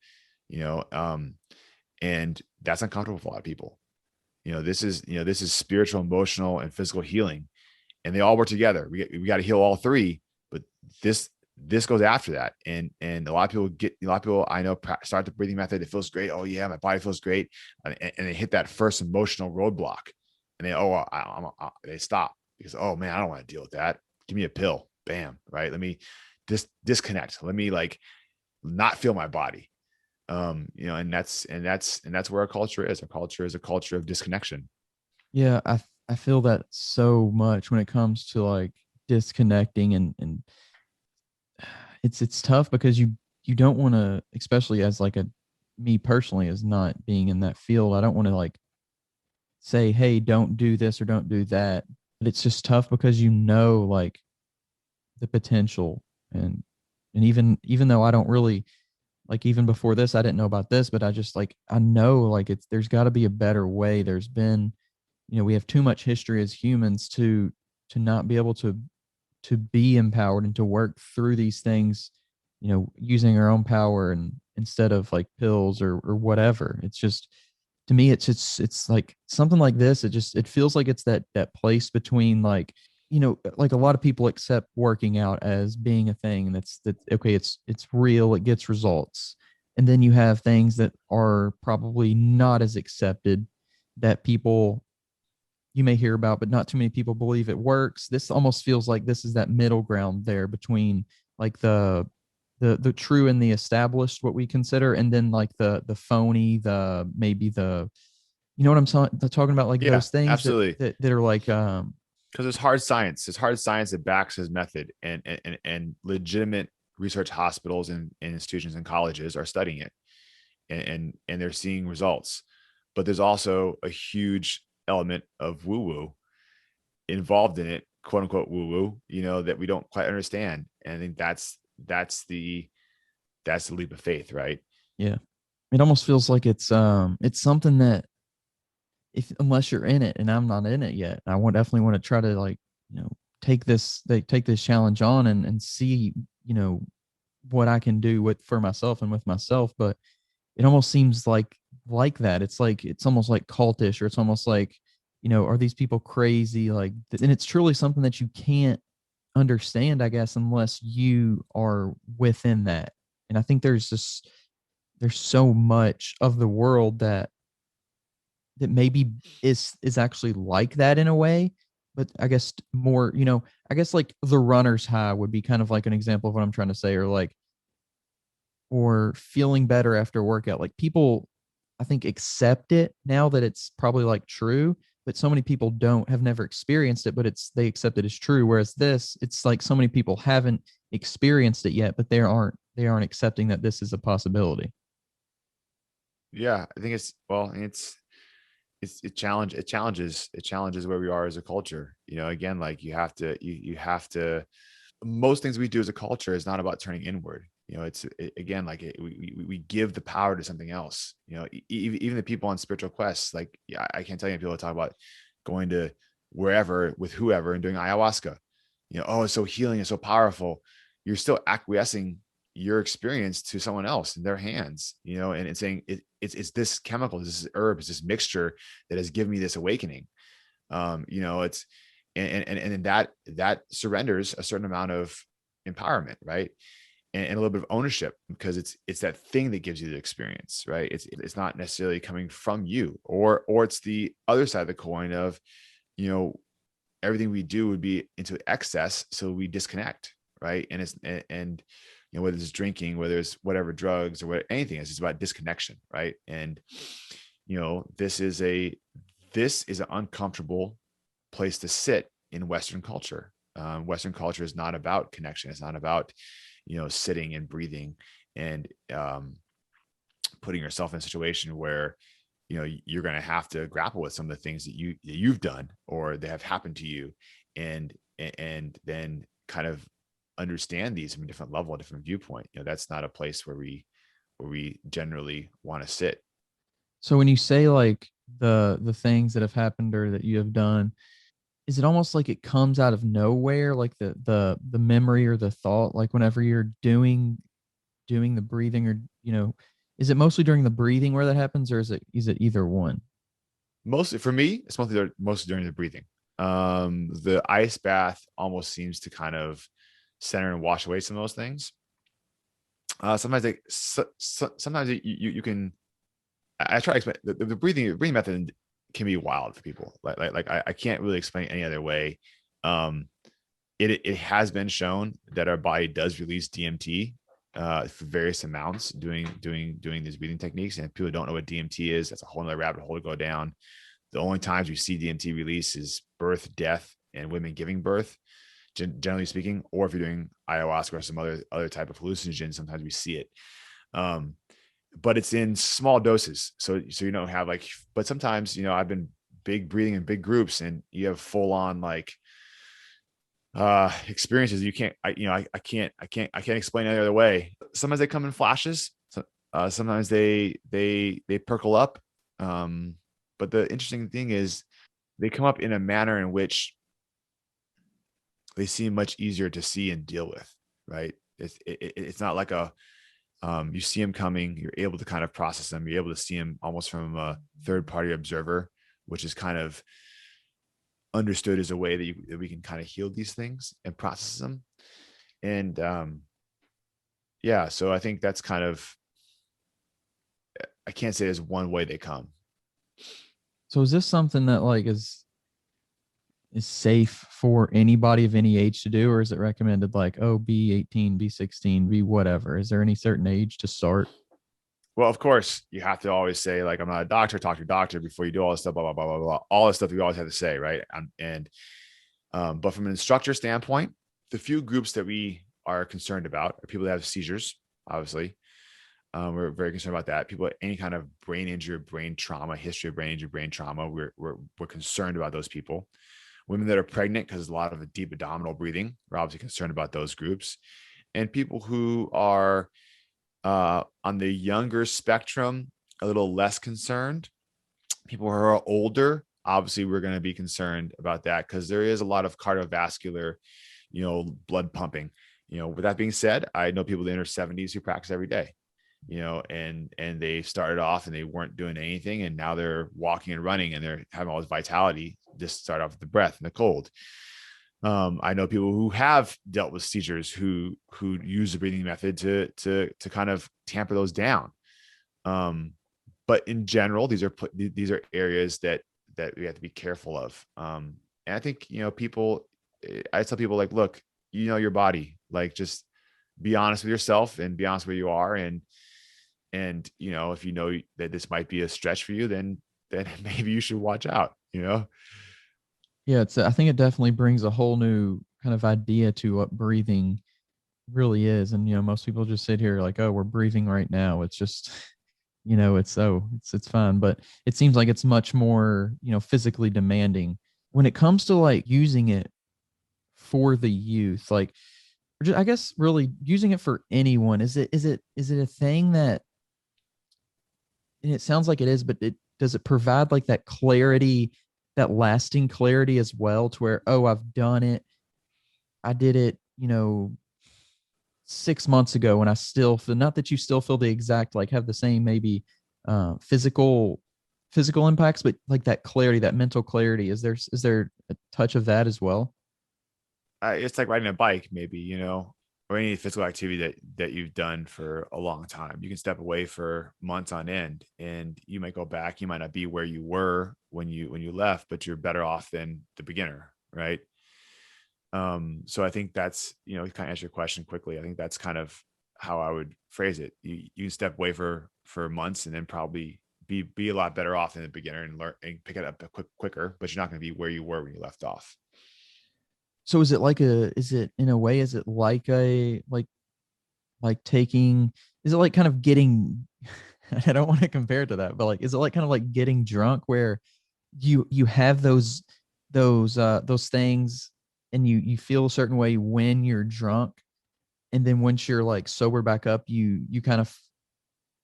and that's uncomfortable for a lot of people. This is spiritual, emotional, and physical healing, and they all work together. We got to heal all three, but this goes after that. And a lot of people I know start the breathing method. It feels great. Oh yeah, my body feels great. And they hit that first emotional roadblock, and they stop because, oh man, I don't want to deal with that. Give me a pill. Bam. Right. Let me disconnect. Let me not feel my body. And that's where our culture is. Our culture is a culture of disconnection.
Yeah, I feel that so much when it comes to like disconnecting, and it's tough because you don't want to, especially as like a me personally, as not being in that field, I don't want to like say, hey, don't do this or don't do that. But it's just tough because like the potential, and even though I don't really like, even before this I didn't know about this, but I just like I know like there's got to be a better way. There's been, we have too much history as humans to not be able to be empowered and to work through these things, using our own power and instead of like pills or whatever. It's just, to me, it's like something like this. It feels like it's that place between like, like a lot of people accept working out as being a thing that okay, it's real, it gets results. And then you have things that are probably not as accepted, that people you may hear about, but not too many people believe it works. This almost feels like this is that middle ground there between like the true and the established, what we consider, and then like the phony, the maybe the, what I'm talking about, like
Yeah,
those things
absolutely.
that are like
Because it's hard science. It's hard science that backs his method, and legitimate research hospitals and institutions and colleges are studying it, and they're seeing results. But there's also a huge element of woo woo involved in it, quote unquote woo woo, that we don't quite understand. And I think that's the leap of faith, right?
yeah, it almost feels like it's something that, if unless you're in it, and I'm not in it yet, I want definitely want to try to like, take this challenge on and see, what I can do for myself and with myself. But it almost seems like that. It's like it's almost like cultish, or it's almost like, are these people crazy? Like, and it's truly something that you can't understand, I guess, unless you are within that. And I think there's so much of the world that maybe is actually like that in a way. But I guess more, I guess like the runner's high would be kind of like an example of what I'm trying to say, or like, or feeling better after a workout. Like people, I think, accept it now that it's probably like true, but so many people have never experienced it, but they accept it as true. Whereas this, it's like so many people haven't experienced it yet, but they aren't accepting that this is a possibility.
Yeah, I think it challenges where we are as a culture. Again, like you have to, most things we do as a culture is not about turning inward. Again, like we give the power to something else. Even the people on spiritual quests, like, yeah, I can't tell you, people talk about going to wherever with whoever and doing ayahuasca. Oh, it's so healing, it's so powerful. You're still acquiescing your experience to someone else in their hands, and saying it's this chemical, this herb, it's this mixture that has given me this awakening. It's and that surrenders a certain amount of empowerment, right? And a little bit of ownership, because it's that thing that gives you the experience, right? It's not necessarily coming from you, or it's the other side of the coin of, everything we do would be into excess, so we disconnect, right? And whether it's drinking, whether it's whatever drugs or anything, it's just about disconnection, right? And this is an uncomfortable place to sit in Western culture. Western culture is not about connection. It's not about sitting and breathing and putting yourself in a situation where you're going to have to grapple with some of the things that you've done or that have happened to you, and then kind of understand these from a different level, a different viewpoint. That's not a place where we generally want to sit.
So when you say like the things that have happened or that you have done, is it almost like it comes out of nowhere, like the memory or the thought, like whenever you're doing the breathing, or is it mostly during the breathing where that happens, or is it either one?
Mostly for me, it's mostly during the breathing. The ice bath almost seems to kind of center and wash away some of those things. Sometimes you can. I try to explain the breathing method can be wild for people. I can't really explain any other way. Um, it has been shown that our body does release DMT for various amounts doing these breathing techniques. And if people don't know what DMT is, that's a whole nother rabbit hole to go down. The only times we see DMT release is birth, death, and women giving birth, generally speaking, or if you're doing ayahuasca or some other type of hallucinogen, sometimes we see it. Um, but it's in small doses. So you don't have like, but sometimes, I've been big breathing in big groups and you have full on like experiences. You can't, I can't explain any other way. Sometimes they come in flashes. Sometimes they perkle up. But the interesting thing is they come up in a manner in which they seem much easier to see and deal with, right? It's not like you see them coming, you're able to kind of process them. You're able to see them almost from a third party observer, which is kind of understood as a way that we can kind of heal these things and process them. And yeah, so I think that's kind of, I can't say there's one way they come.
So is this something that like is safe for anybody of any age to do, or is it recommended like, oh, be 18, be 16, be whatever? Is there any certain age to start?
Well, of course, you have to always say, like, I'm not a doctor, talk to your doctor before you do all this stuff, blah, blah, blah, blah, blah. All this stuff we always have to say, right? But from an instructor standpoint, the few groups that we are concerned about are people that have seizures, obviously. We're very concerned about that. People with any kind of brain injury, brain trauma, history of brain injury, brain trauma, we're concerned about those people. Women that are pregnant, because there's a lot of deep abdominal breathing, we're obviously concerned about those groups. And people who are on the younger spectrum, a little less concerned. People who are older, obviously, we're going to be concerned about that because there is a lot of cardiovascular, blood pumping. With that being said, I know people in their 70s who practice every day, and they started off and they weren't doing anything, and now they're walking and running and they're having all this vitality. Just start off with the breath and the cold. I know people who have dealt with seizures who use the breathing method to kind of tamper those down. But in general, these are areas that we have to be careful of. And I think, I tell people, like, look, your body, like, just be honest with yourself and be honest where you are. And if you know that this might be a stretch for you, then maybe you should watch out,
Yeah, I think it definitely brings a whole new kind of idea to what breathing really is. And most people just sit here like, oh, we're breathing right now. It's just, it's fine. But it seems like it's much more, physically demanding when it comes to like using it for the youth. Like, I guess really using it for anyone. Is it a thing that, and it sounds like it is, but does it provide like that clarity, that lasting clarity as well, to where, oh, I've done it. I did it, 6 months ago, and I still feel, not that you still feel the exact, like have the same maybe physical impacts, but like that clarity, that mental clarity. Is there a touch of that as well?
It's like riding a bike, maybe, or any physical activity that you've done for a long time. You can step away for months on end, and you might go back. You might not be where you were when you left, but you're better off than the beginner, right? So I think that's, kind of answer your question quickly. I think that's kind of how I would phrase it. You can step away for months and then probably be a lot better off than the beginner and learn and pick it up quicker, but you're not going to be where you were when you left off.
So is it in a way, is it like taking, is it like kind of getting, I don't want to compare it to that, but like, is it like kind of like getting drunk, where you have those things, and you feel a certain way when you're drunk, and then once you're like sober back up, you kind of,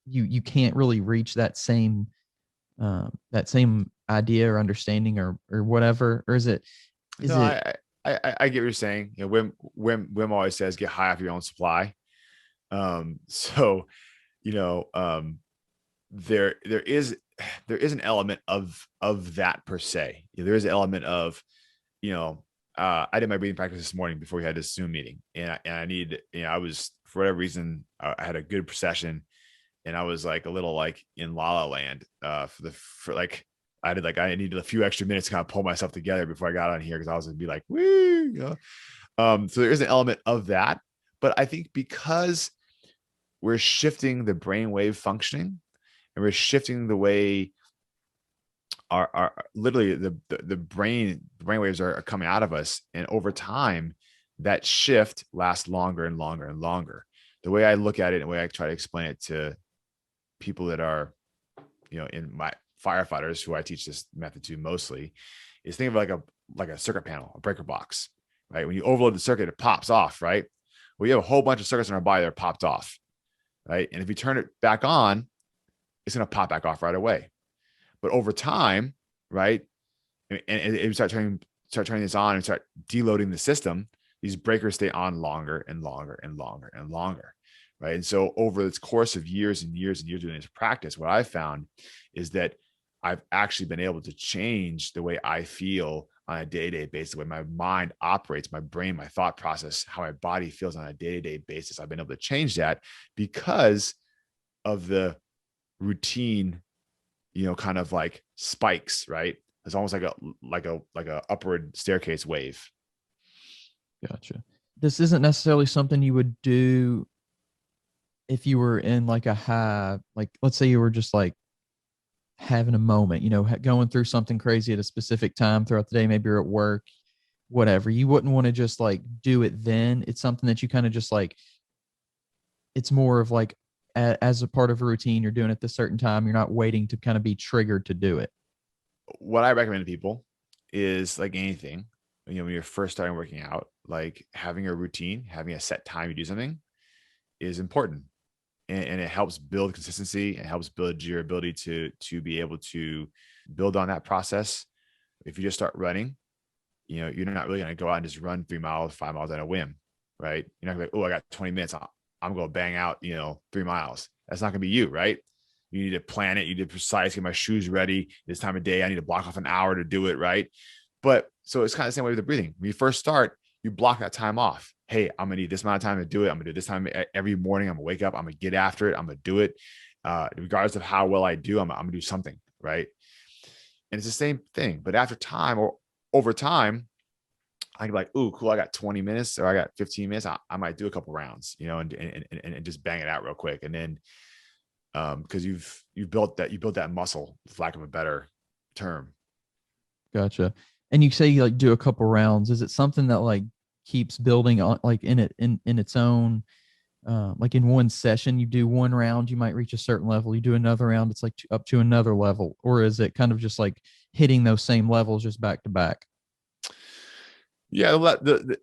you can't really reach that same that same idea or understanding or whatever, or is
No,
it
I get what you're saying. You know, Wim always says get high off your own supply. So you know, there is an element of that per se. You know, there is an element of, you know, I did my breathing practice this morning before we had this Zoom meeting, and I need, you know, I was, for whatever reason, I had a good session, and I was like a little like in la la land, for like, I needed a few extra minutes to kind of pull myself together before I got on here, because I was gonna be like, woo, you know. So there is an element of that, but I think because we're shifting the brainwave functioning, and we're shifting the way our literally the brain waves are coming out of us, and over time that shift lasts longer and longer and longer. The way I look at it, and the way I try to explain it to people that are, you know, in my firefighters who I teach this method to mostly, is think of like a circuit panel, a breaker box, right? When you overload the circuit, it pops off, right? Well, you have a whole bunch of circuits in our body that are popped off, right? And if you turn it back on, it's going to pop back off right away. But over time, right, and if you start turning this on and start deloading the system, these breakers stay on longer and longer and longer and longer, right? And so over this course of years and years and years doing this practice, what I found is that I've actually been able to change the way I feel on a day-to-day basis, the way my mind operates, my brain, my thought process, how my body feels on a day-to-day basis. I've been able to change that because of the routine, you know, kind of like spikes, right? It's almost like a upward staircase wave.
gotcha? This isn't necessarily something you would do if you were in like a high, like let's say you were just like having a moment, you know, going through something crazy at a specific time throughout the day. Maybe you're at work, whatever. You wouldn't want to just like do it then. It's something that you kind of just like, it's more of like as a part of a routine, you're doing it at a certain time. You're not waiting to kind of be triggered to do it.
What I recommend to people is like anything, you know, when you're first starting working out, like having a routine, having a set time you do something is important. And it helps build consistency and helps build your ability to be able to build on that process. If you just start running, you know, you're not really going to go out and just run 3 miles, 5 miles on a whim, right? You're not gonna be like, oh, I got 20 minutes. I'm going to bang out, you know, 3 miles. That's not going to be you, right? You need to plan it. You need to precise, get my shoes ready. This time of day, I need to block off an hour to do it, right? But so it's kind of the same way with the breathing. When you first start, you block that time off. Hey, I'm gonna need this amount of time to do it. I'm gonna do this time every morning. I'm gonna wake up. I'm gonna get after it. I'm gonna do it, regardless of how well I do. I'm gonna do something, right? And it's the same thing. But after time, or over time, I can be like, "Ooh, cool! I got 20 minutes, or I got 15 minutes. I might do a couple rounds, you know, and just bang it out real quick." And then, because you've built that muscle, for lack of a better term.
Gotcha. And you say you like do a couple rounds. Is it something that like keeps building on like in its own like in one session you do one round, you might reach a certain level, you do another round, it's like up to another level, or is it kind of just like hitting those same levels just back to back?
Yeah,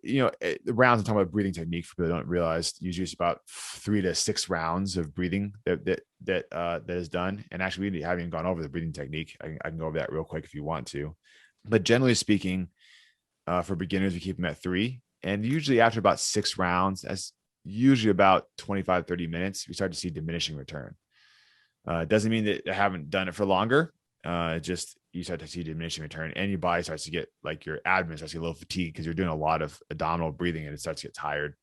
you know, the rounds, I'm talking about breathing technique for people that don't realize, usually it's about 3 to 6 rounds of breathing that is done. And actually, we haven't even gone over the breathing technique. I can go over that real quick if you want to. But generally speaking, for beginners, we keep them at 3. And usually after about 6 rounds, that's usually about 25, 30 minutes, we start to see diminishing return. It doesn't mean that I haven't done it for longer. Just you start to see diminishing return, and your body starts to get, like, your abdomen starts to get a little fatigued because you're doing a lot of abdominal breathing, and it starts to get tired.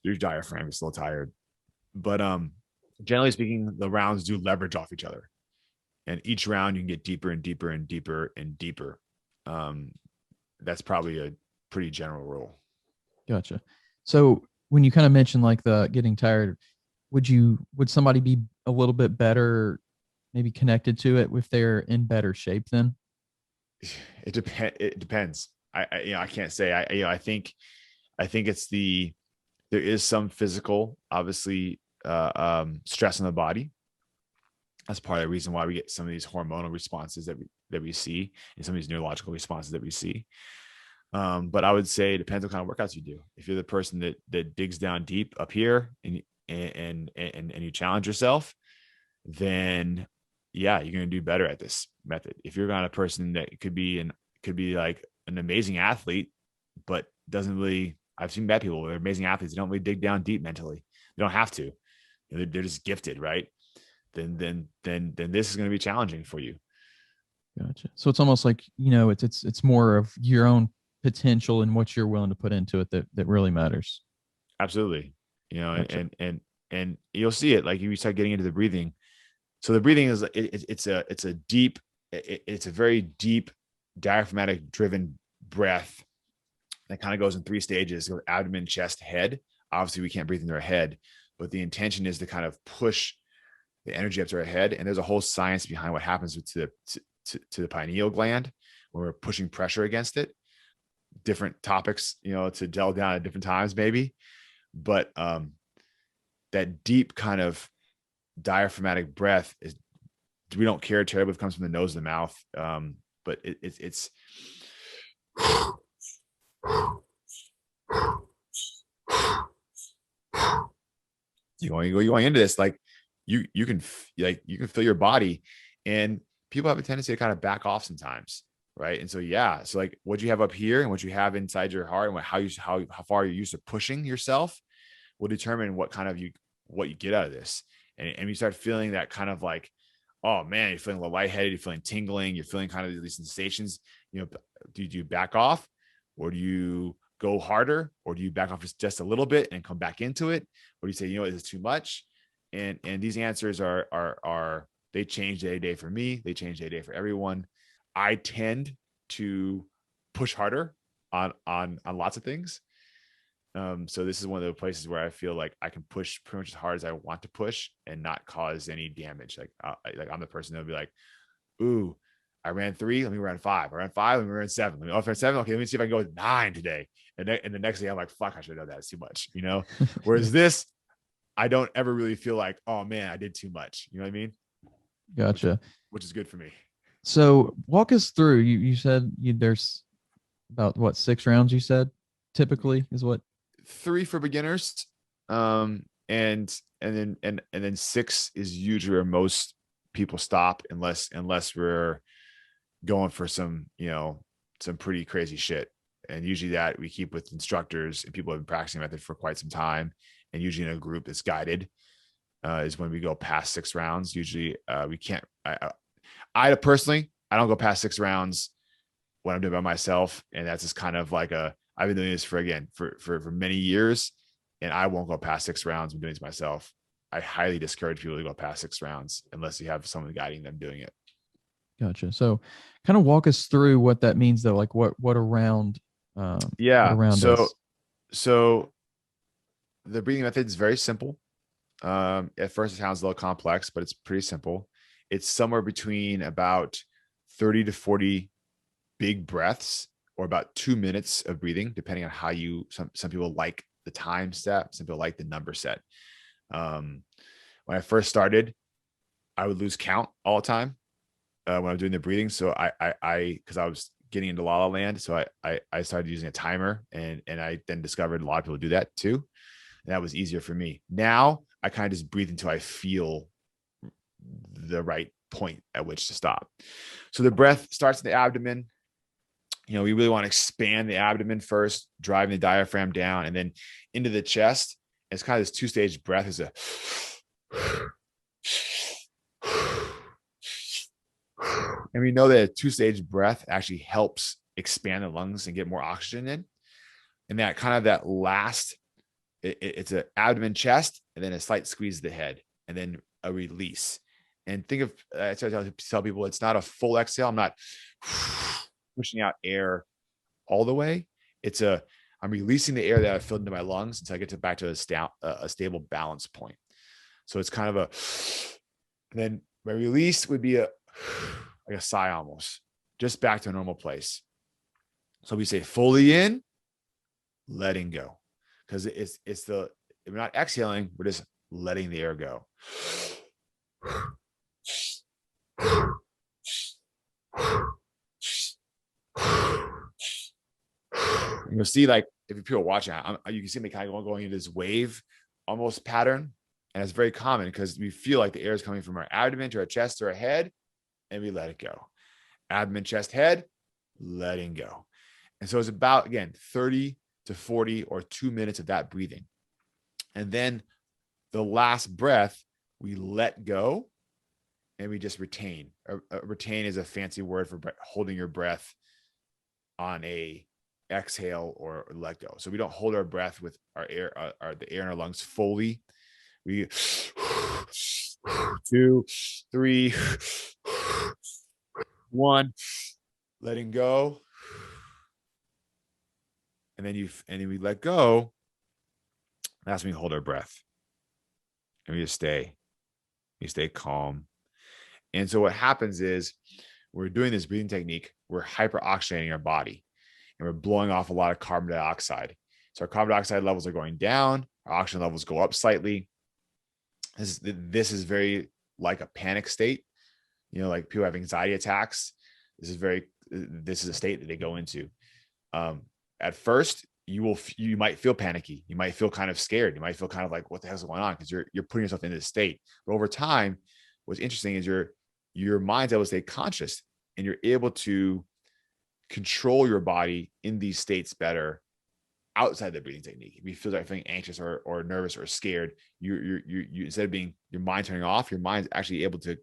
Your diaphragm is still tired. But generally speaking, the rounds do leverage off each other, and each round you can get deeper and deeper and deeper and deeper. Um, that's probably a pretty general rule.
Gotcha. So when you kind of mentioned like the getting tired, would somebody be a little bit better maybe connected to it if they're in better shape then?
It depends. I can't say. I think it's there is some physical, obviously, stress on the body. That's part of the reason why we get some of these hormonal responses that we see, and some of these neurological responses that we see. But I would say it depends on what kind of workouts you do. If you're the person that digs down deep up here, and you challenge yourself, then yeah, you're going to do better at this method. If you're not a person that could be like an amazing athlete, but doesn't really, I've seen bad people, they're amazing athletes. They don't really dig down deep mentally. They don't have to. They're just gifted, right? Then this is going to be challenging for you.
Gotcha. So it's almost like, it's more of your own potential and what you're willing to put into it that really matters.
Absolutely.
Gotcha.
And you'll see it like you start getting into the breathing. So the breathing is it's a very deep diaphragmatic driven breath that kind of goes in 3 stages: abdomen, chest, head. Obviously we can't breathe into our head, but the intention is to kind of push the energy up to our head. And there's a whole science behind what happens to the pineal gland when we're pushing pressure against it. Different topics, to delve down at different times, maybe. But that deep kind of diaphragmatic breath is, we don't care terribly if it comes from the nose and the mouth. But it's you going into this, like you can feel your body, and people have a tendency to kind of back off sometimes, right? And so so like what you have up here and what you have inside your heart and how far you're used to pushing yourself will determine what you get out of this. And you start feeling that kind of like, oh man, you're feeling a little lightheaded, you're feeling tingling, you're feeling kind of these sensations. Do you back off, or do you go harder, or do you back off just a little bit and come back into it, or do you say, is it too much? And these answers are they change day to day for me. They change day to day for everyone. I tend to push harder on lots of things. So this is one of the places where I feel like I can push pretty much as hard as I want to push and not cause any damage. Like I'm the person that'll be like, ooh, I ran 3, let me run 5. I ran 5, let me run 7. Let me offer 7. Okay, let me see if I can go with 9 today. And the next day I'm like, fuck, I should have done that. It's too much, Whereas this, I don't ever really feel like, oh man, I did too much. You know what I mean?
Gotcha.
Which is good for me.
So walk us through. You said there's about what, 6 rounds? You said typically is what?
3 for beginners, and then 6 is usually where most people stop, unless we're going for some some pretty crazy shit. And usually that we keep with instructors and people have been practicing method for quite some time, and usually in a group that's guided is when we go past 6 rounds. Usually we can't. I personally, I don't go past 6 rounds when I'm doing it by myself, and that's just kind of like I've been doing this for many years, and I won't go past 6 rounds. I'm doing this myself. I highly discourage people to go past 6 rounds unless you have someone guiding them doing it.
Gotcha. So kind of walk us through what that means though. Like what a round, what a round does.
So the breathing method is very simple. At first it sounds a little complex, but it's pretty simple. It's somewhere between about 30 to 40 big breaths, or about 2 minutes of breathing, depending on how some people like the time set, some people like the number set. When I first started, I would lose count all the time when I was doing the breathing. So because I was getting into La La Land, so I started using a timer, and I then discovered a lot of people do that too. And that was easier for me. Now I kind of just breathe until I feel the right point at which to stop. So the breath starts in the abdomen. We really want to expand the abdomen first, driving the diaphragm down, and then into the chest. It's kind of this 2-stage breath. Is a and we know that a 2-stage breath actually helps expand the lungs and get more oxygen in. And that kind of that last, it's an abdomen, chest, and then a slight squeeze of the head, and then a release. And think of, I tell people, it's not a full exhale. I'm not pushing out air all the way. I'm releasing the air that I filled into my lungs until I get back to a stable balance point. So it's kind of and then my release would be like a sigh, almost just back to a normal place. So we say fully in, letting go, because we're not exhaling, we're just letting the air go. You'll see, like if people are watching, you can see me kind of going into this wave almost pattern. And it's very common because we feel like the air is coming from our abdomen to our chest to our head, and we let it go. Abdomen, chest, head, letting go. And so it's about, again, 30 to 40 or 2 minutes of that breathing. And then the last breath, we let go and we just retain. Retain is a fancy word for holding your breath on a exhale or let go. So we don't hold our breath with our air, the air in our lungs fully. We 2, 3, 1, letting go. And then we let go. That's when we hold our breath. And we just stay. We stay calm. And so what happens is we're doing this breathing technique, we're hyperoxygenating our body and we're blowing off a lot of carbon dioxide. So our carbon dioxide levels are going down, our oxygen levels go up slightly. This is very like a panic state. Like people have anxiety attacks. This is a state that they go into. At first, you might feel panicky. You might feel kind of scared. You might feel kind of like, what the hell is going on? Because you're putting yourself into this state. But over time, what's interesting is your mind's able to stay conscious and you're able to control your body in these states better outside the breathing technique. If you feel like feeling anxious or nervous or scared, you instead of being your mind turning off, your mind's actually able to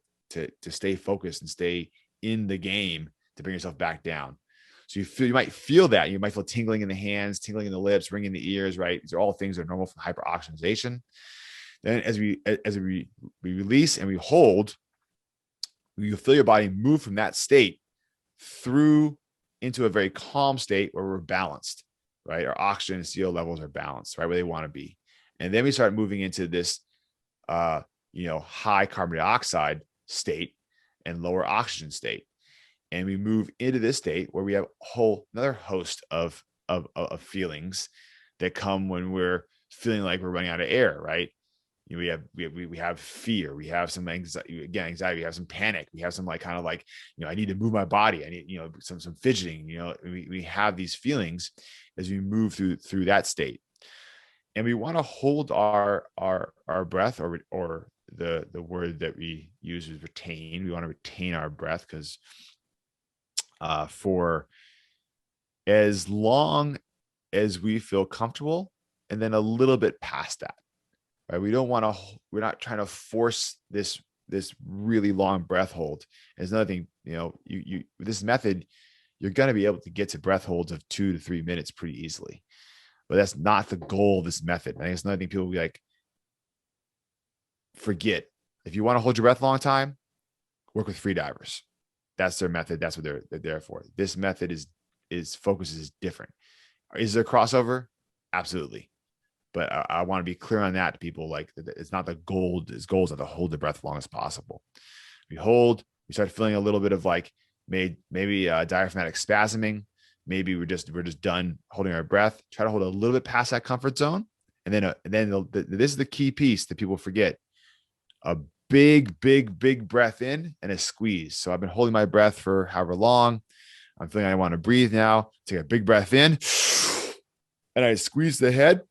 stay focused and stay in the game to bring yourself back down. So you might feel that. You might feel tingling in the hands, tingling in the lips, ringing in the ears, right? These are all things that are normal from hyperoxygenation. Then as we release and we hold, you feel your body move from that state through into a very calm state where we're balanced, right? Our oxygen and CO levels are balanced, right? Where they want to be. And then we start moving into this, high carbon dioxide state and lower oxygen state. And we move into this state where we have another host of feelings that come when we're feeling like we're running out of air, right? We have fear, we have some anxiety, we have some panic, we have some I need to move my body, I need some fidgeting, we have these feelings as we move through that state. And we want to hold our breath, or the word that we use is retain. We want to retain our breath because for as long as we feel comfortable, and then a little bit past that, right? We're not trying to force this really long breath hold. There's another thing, you this method, you're going to be able to get to breath holds of 2 to 3 minutes pretty easily, but that's not the goal of this method. I think it's another thing people will be like, forget. If you want to hold your breath a long time, work with free divers. That's their method. That's what they're there for. This method is focuses different. Is there crossover? Absolutely. But I want to be clear on that to people. Like, it's not the goal. His goal is to hold the breath as long as possible. We hold, we start feeling a little bit of like maybe diaphragmatic spasming. Maybe we're just done holding our breath. Try to hold a little bit past that comfort zone. And then this is the key piece that people forget. A big breath in and a squeeze. So I've been holding my breath for however long. I'm feeling I want to breathe now. Take a big breath in and I squeeze the head.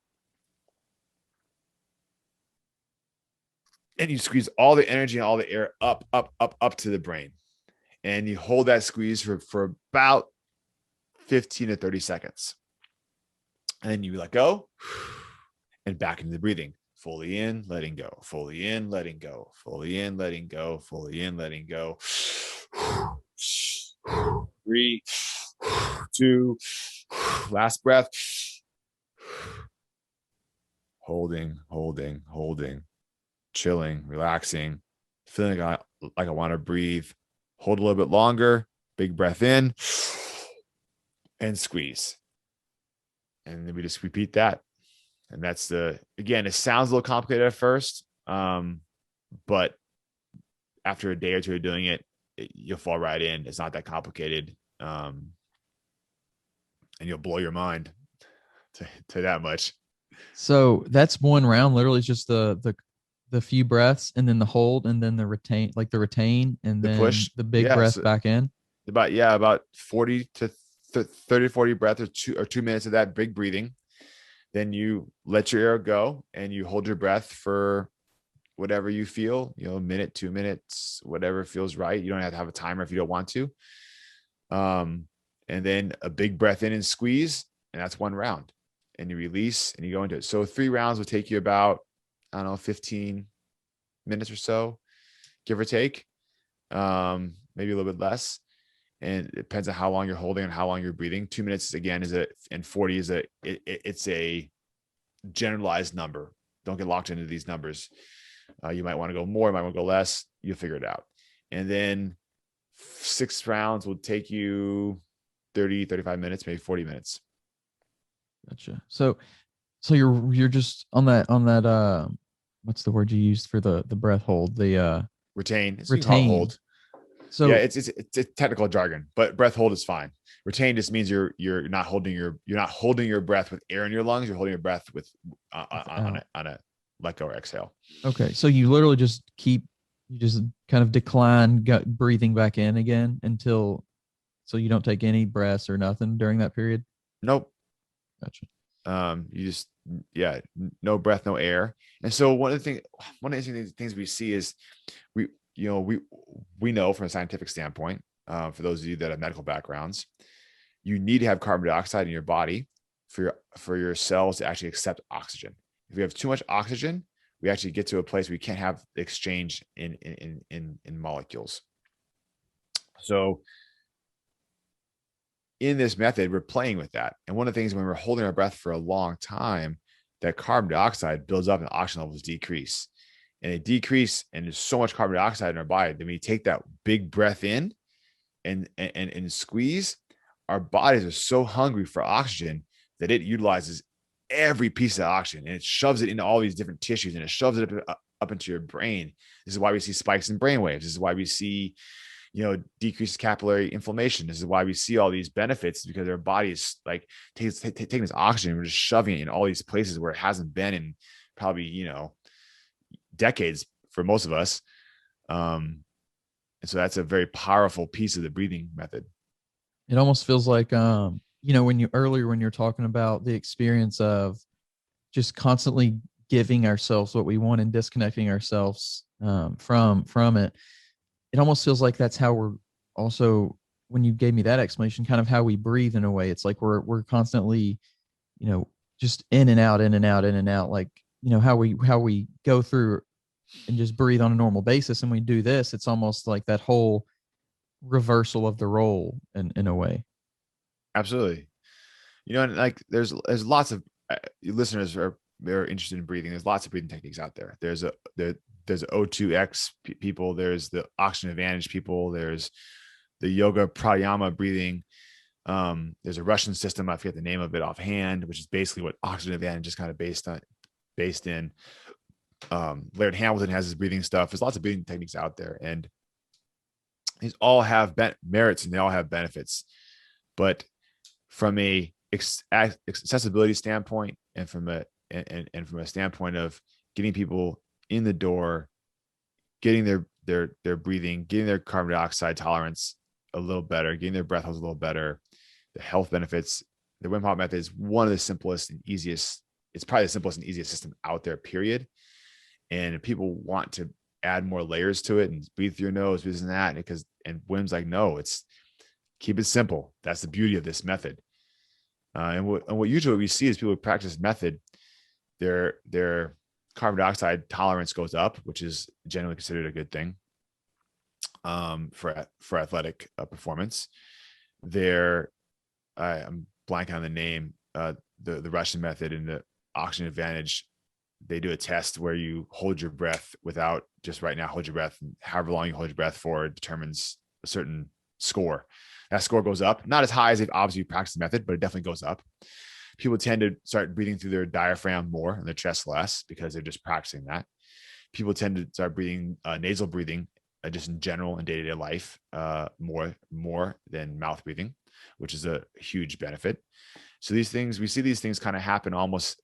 And you squeeze all the energy and all the air up to the brain. And you hold that squeeze for about 15 to 30 seconds. And then you let go and back into the breathing. Fully in, letting go. Fully in, letting go. Fully in, letting go. Fully in, letting go. 3, 2, last breath. Holding. Chilling, relaxing, feeling like I want to breathe. Hold a little bit longer. Big breath in and squeeze. And then we just repeat that. And that's again, it sounds a little complicated at first, but after a day or two of doing it, you'll fall right in. It's not that complicated. And you'll blow your mind to that much.
So that's one round, literally just the few breaths and then the hold and then the retain, and then
push,
the big breath
so
back in.
About 40 to 30, 40 breaths or 2 minutes of that big breathing. Then you let your air go and you hold your breath for whatever you feel, a minute, 2 minutes, whatever feels right. You don't have to have a timer if you don't want to. And then a big breath in and squeeze, and that's 1 round. And you release and you go into it. So 3 rounds will take you about, I don't know, 15 minutes or so, give or take. Maybe a little bit less. And it depends on how long you're holding and how long you're breathing. 2 minutes again and 40 is it's a generalized number. Don't get locked into these numbers. You might want to go more, might want to go less. You'll figure it out. And then 6 rounds will take you 30, 35 minutes, maybe 40 minutes.
Gotcha. So you're just on that what's the word you used for the breath hold? The
retain.
Retain.
Hold. So yeah, it's technical jargon, but breath hold is fine. Retain just means you're not holding your breath with air in your lungs. You're holding your breath with on a let go or exhale.
Okay, so you literally just kind of decline breathing back in again so you don't take any breaths or nothing during that period.
Nope.
Gotcha.
You just no breath, no air. And so one of the interesting things we see is we know from a scientific standpoint, for those of you that have medical backgrounds, you need to have carbon dioxide in your body for your cells to actually accept oxygen. If we have too much oxygen, we actually get to a place where we can't have the exchange in molecules. So in this method, we're playing with that. And one of the things when we're holding our breath for a long time, that carbon dioxide builds up and oxygen levels decrease. And they decrease, and there's so much carbon dioxide in our body. Then we take that big breath in and squeeze. Our bodies are so hungry for oxygen that it utilizes every piece of oxygen, and it shoves it into all these different tissues, and it shoves it up into your brain. This is why we see spikes in brain waves. This is why we see, decreased capillary inflammation. This is why we see all these benefits, because our body is like taking this oxygen, we're just shoving it in all these places where it hasn't been in probably, decades for most of us. And so that's a very powerful piece of the breathing method.
It almost feels like, when you're talking about the experience of just constantly giving ourselves what we want and disconnecting ourselves from it. It almost feels like that's how we're also, when you gave me that explanation, kind of how we breathe in a way. It's like we're constantly, just in and out, in and out, in and out. Like, how we go through and just breathe on a normal basis. And we do this, it's almost like that whole reversal of the role in a way.
Absolutely. And like there's lots of listeners are interested in breathing. There's lots of breathing techniques out there. There's O2X people. There's the oxygen advantage people. There's the yoga pranayama breathing. There's a Russian system. I forget the name of it offhand, which is basically what oxygen advantage is kind of based in. Laird Hamilton has his breathing stuff. There's lots of breathing techniques out there, and these all have merits and they all have benefits. But from a accessibility standpoint, and from a standpoint of getting people in the door, getting their breathing, getting their carbon dioxide tolerance a little better, getting their breath holds a little better, the health benefits, the Wim Hof Method is one of the simplest and easiest. It's probably the simplest and easiest system out there, period. And if people want to add more layers to it and breathe through your nose, this and that, and Wim's like, no, it's keep it simple. That's the beauty of this method. And what usually we see is people who practice method, their carbon dioxide tolerance goes up, which is generally considered a good thing for athletic performance. I'm blanking on the name, the Russian method and the oxygen advantage. They do a test where you hold your breath without just right now, hold your breath, and however long you hold your breath for determines a certain score. That score goes up, not as high as if obviously you practice the method, but it definitely goes up. People tend to start breathing through their diaphragm more and their chest less because they're just practicing that. People tend to start breathing nasal breathing just in general in day-to-day life more than mouth breathing, which is a huge benefit. So we see these things kind of happen almost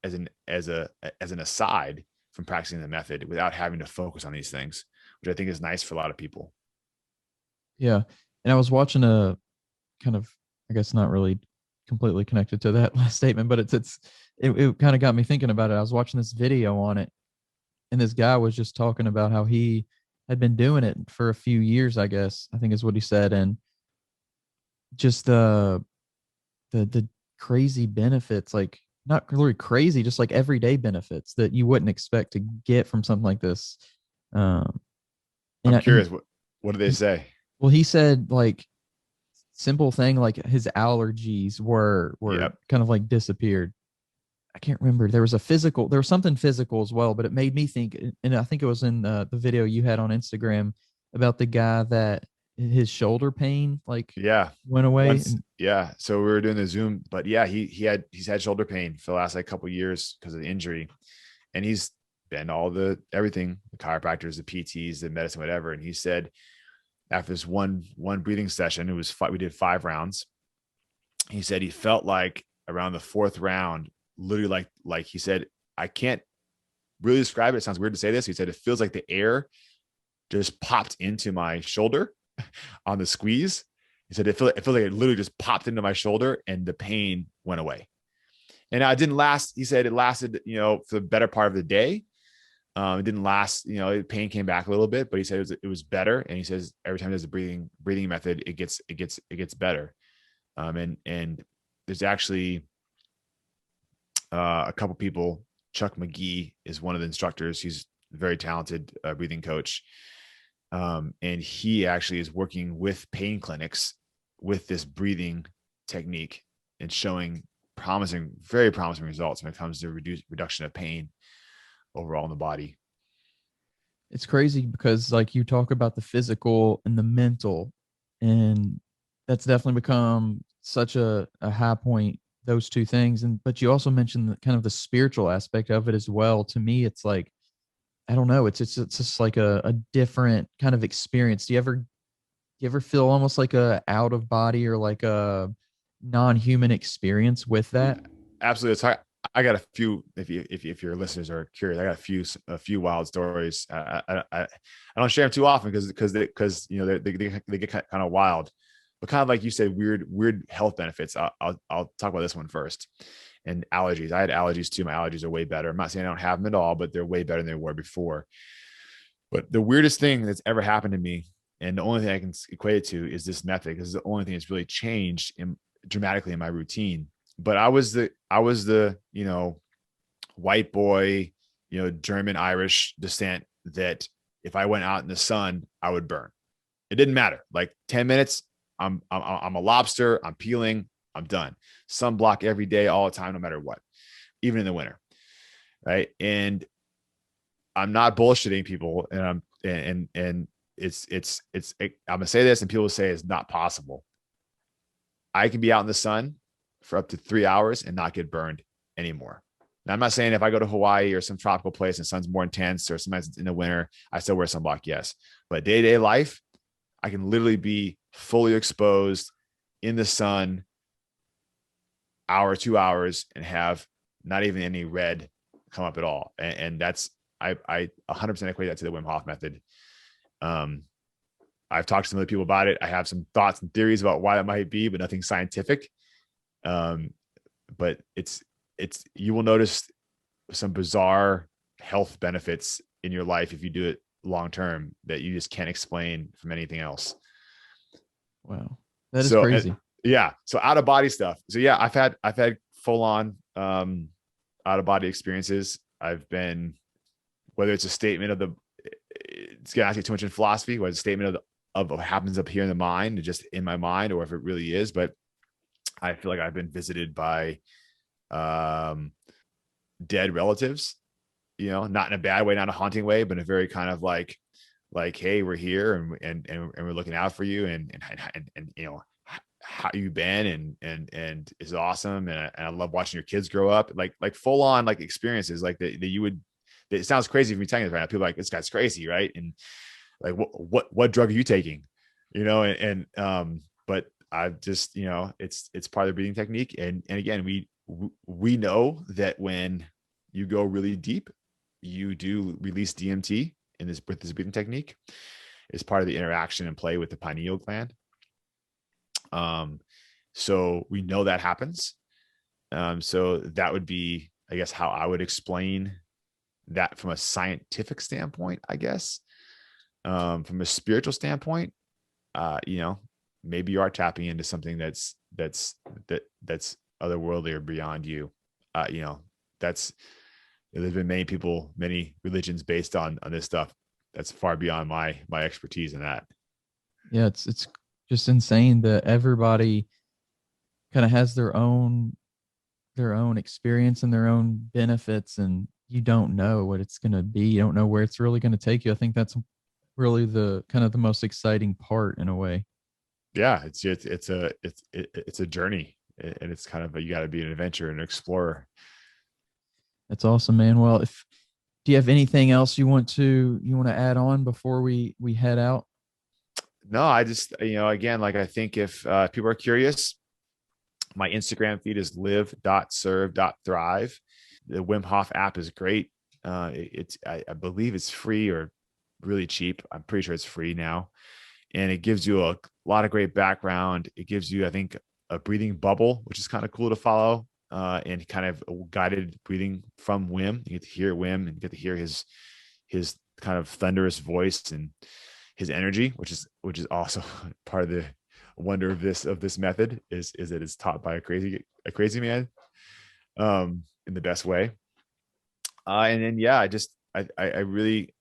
as an aside from practicing the method without having to focus on these things, which I think is nice for a lot of people.
Yeah. And I was watching a kind of, I guess not really completely connected to that last statement, but it kind of got me thinking about it. I was watching this video on it, and this guy was just talking about how he had been doing it for a few years, I guess, I think is what he said. And just the crazy benefits, like not really crazy, just like everyday benefits that you wouldn't expect to get from something like this. Um,
I'm
and
curious. What do they say?
well, he said like simple thing like his allergies were
Yep.
kind of like disappeared. I can't remember. There was something physical as well, but it made me think, and I think it was in the video you had on Instagram about the guy that his shoulder pain like
Yeah.
went away.
Once,
And
yeah. So we were doing the Zoom, but yeah, he's had shoulder pain for the last like couple of years because of the injury, and he's been all the everything, the chiropractors, the PTs, the medicine, whatever. And he said after this one breathing session, we did 5 rounds. He said he felt like around the 4th round, literally like he said, I can't really describe it. It sounds weird to say this. He said it feels like the air just popped into my shoulder on the squeeze. He said it feels like it literally just popped into my shoulder and the pain went away. And it didn't last. He said it lasted, for the better part of the day. It didn't last, pain came back a little bit, but he said it was better. And he says every time there's a breathing method, it gets better. And there's actually a couple people. Chuck McGee is one of the instructors. He's a very talented breathing coach. And he actually is working with pain clinics with this breathing technique and showing very promising results when it comes to reduction of pain overall in the body.
it's crazy because like you talk about the physical and the mental, and that's definitely become such a high point, those two things. And but you also mentioned kind of the spiritual aspect of it as well. To me, it's like I don't know, it's just like a different kind of experience. Do you ever feel almost like a out of body or like a non-human experience with that?
Absolutely. So I got a few. If your listeners are curious, I got a few wild stories. I don't share them too often because they get kind of wild, but kind of like you said, weird health benefits. I'll talk about this one first. And allergies. I had allergies too. My allergies are way better. I'm not saying I don't have them at all, but they're way better than they were before. But the weirdest thing that's ever happened to me, and the only thing I can equate it to, is this method, because it's the only thing that's really changed dramatically in my routine. But I was the white boy, German Irish descent, that if I went out in the sun, I would burn. It didn't matter. Like 10 minutes, I'm a lobster. I'm peeling. I'm done. Sunblock every day, all the time, no matter what, even in the winter, right? And I'm not bullshitting people, and I'm gonna say this, and people will say it's not possible. I can be out in the sun for up to 3 hours and not get burned anymore. Now, I'm not saying if I go to Hawaii or some tropical place and sun's more intense, or sometimes it's in the winter, I still wear sunblock, yes. But day-to-day life, I can literally be fully exposed in the sun, hour, 2 hours, and have not even any red come up at all. And that's, I 100% equate that to the Wim Hof method. I've talked to some other people about it. I have some thoughts and theories about why that might be, but nothing scientific. But you will notice some bizarre health benefits in your life if you do it long term that you just can't explain from anything else.
Wow, that is
So
crazy.
yeah, so out of body stuff. So yeah, I've had full on out of body experiences. I've been, whether it's a statement of it's gonna ask you too much in philosophy, whether it's a statement of what happens up here in the mind, just in my mind, or if it really is. But I feel like I've been visited by dead relatives, not in a bad way, not a haunting way, but in a very kind of like, hey, we're here, and we're looking out for you, and how you been, and it's awesome, and I love watching your kids grow up, like full on like experiences like that you would. It sounds crazy if you're telling this right now. People are like, this guy's crazy, right? And like, what drug are you taking? But I've just, it's part of the breathing technique. And again, we know that when you go really deep, you do release DMT with this breathing technique. It's part of the interaction and play with the pineal gland. So we know that happens. So that would be, I guess, how I would explain that from a scientific standpoint, I guess. From a spiritual standpoint, you know, maybe you are tapping into something that's otherworldly or beyond you. You know, that's there's been many people, many religions based on this stuff that's far beyond my expertise in that.
Yeah, it's just insane that everybody kind of has their own experience and their own benefits, and you don't know what it's going to be. You don't know where it's really going to take you. I think that's really the kind of the most exciting part in a way.
Yeah, it's a journey, and it's kind of you got to be an adventurer and an explorer.
That's awesome, man. Well, if do you have anything else you want to add on before we head out?
No, I just, you know, again, like I think if people are curious, my Instagram feed is live.serve.thrive. The Wim Hof app is great. I believe it's free or really cheap. I'm pretty sure it's free now, and it gives you a lot of great background. It gives you, I think, a breathing bubble, which is kind of cool to follow, and kind of guided breathing from Wim. You get to hear Wim and get to hear his kind of thunderous voice and his energy, which is also part of the wonder of this method is that it's taught by a crazy man, in the best way. And then yeah, I really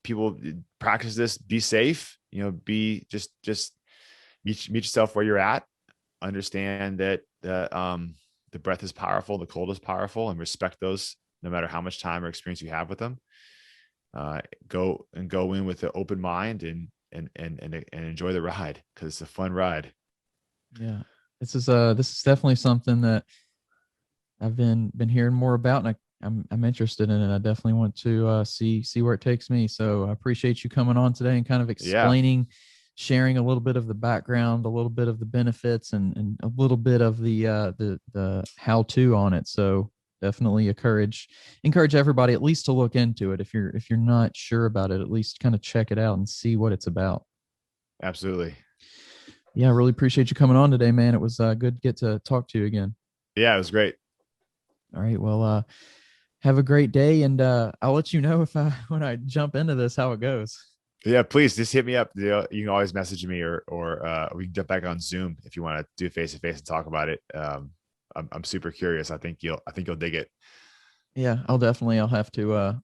people practice this. Be safe, you know. Be just meet yourself where you're at. Understand that the breath is powerful, the cold is powerful, and respect those no matter how much time or experience you have with them. Go in with an open mind and enjoy the ride, because it's a fun ride.
Yeah, this is definitely something that I've been hearing more about, and I'm interested in it. I definitely want to see where it takes me. So I appreciate you coming on today and kind of
Yeah,
explaining, sharing a little bit of the background, a little bit of the benefits, and a little bit of the how to on it. So definitely encourage everybody at least to look into it. If you're not sure about it, at least kind of check it out and see what it's about.
absolutely.
Yeah, I really appreciate you coming on today, man. It was good to get to talk to you again.
Yeah, it was great.
All right. Well, have a great day, and I'll let you know if I when I jump into this how it goes.
Yeah, please just hit me up. You know, you can always message me, or we can jump back on Zoom if you want to do face to face and talk about it. I'm super curious. I think you'll dig it.
Yeah, I'll have to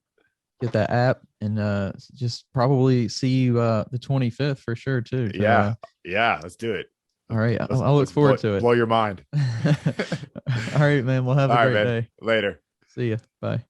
get that app and just probably see you the 25th for sure too. So
Yeah, yeah, let's do it.
all right,
Let's
I'll look
let's blow
forward to it.
blow your mind.
All right, man. Well, have
All
a
right,
great
man.
day.
Later.
See ya. Bye.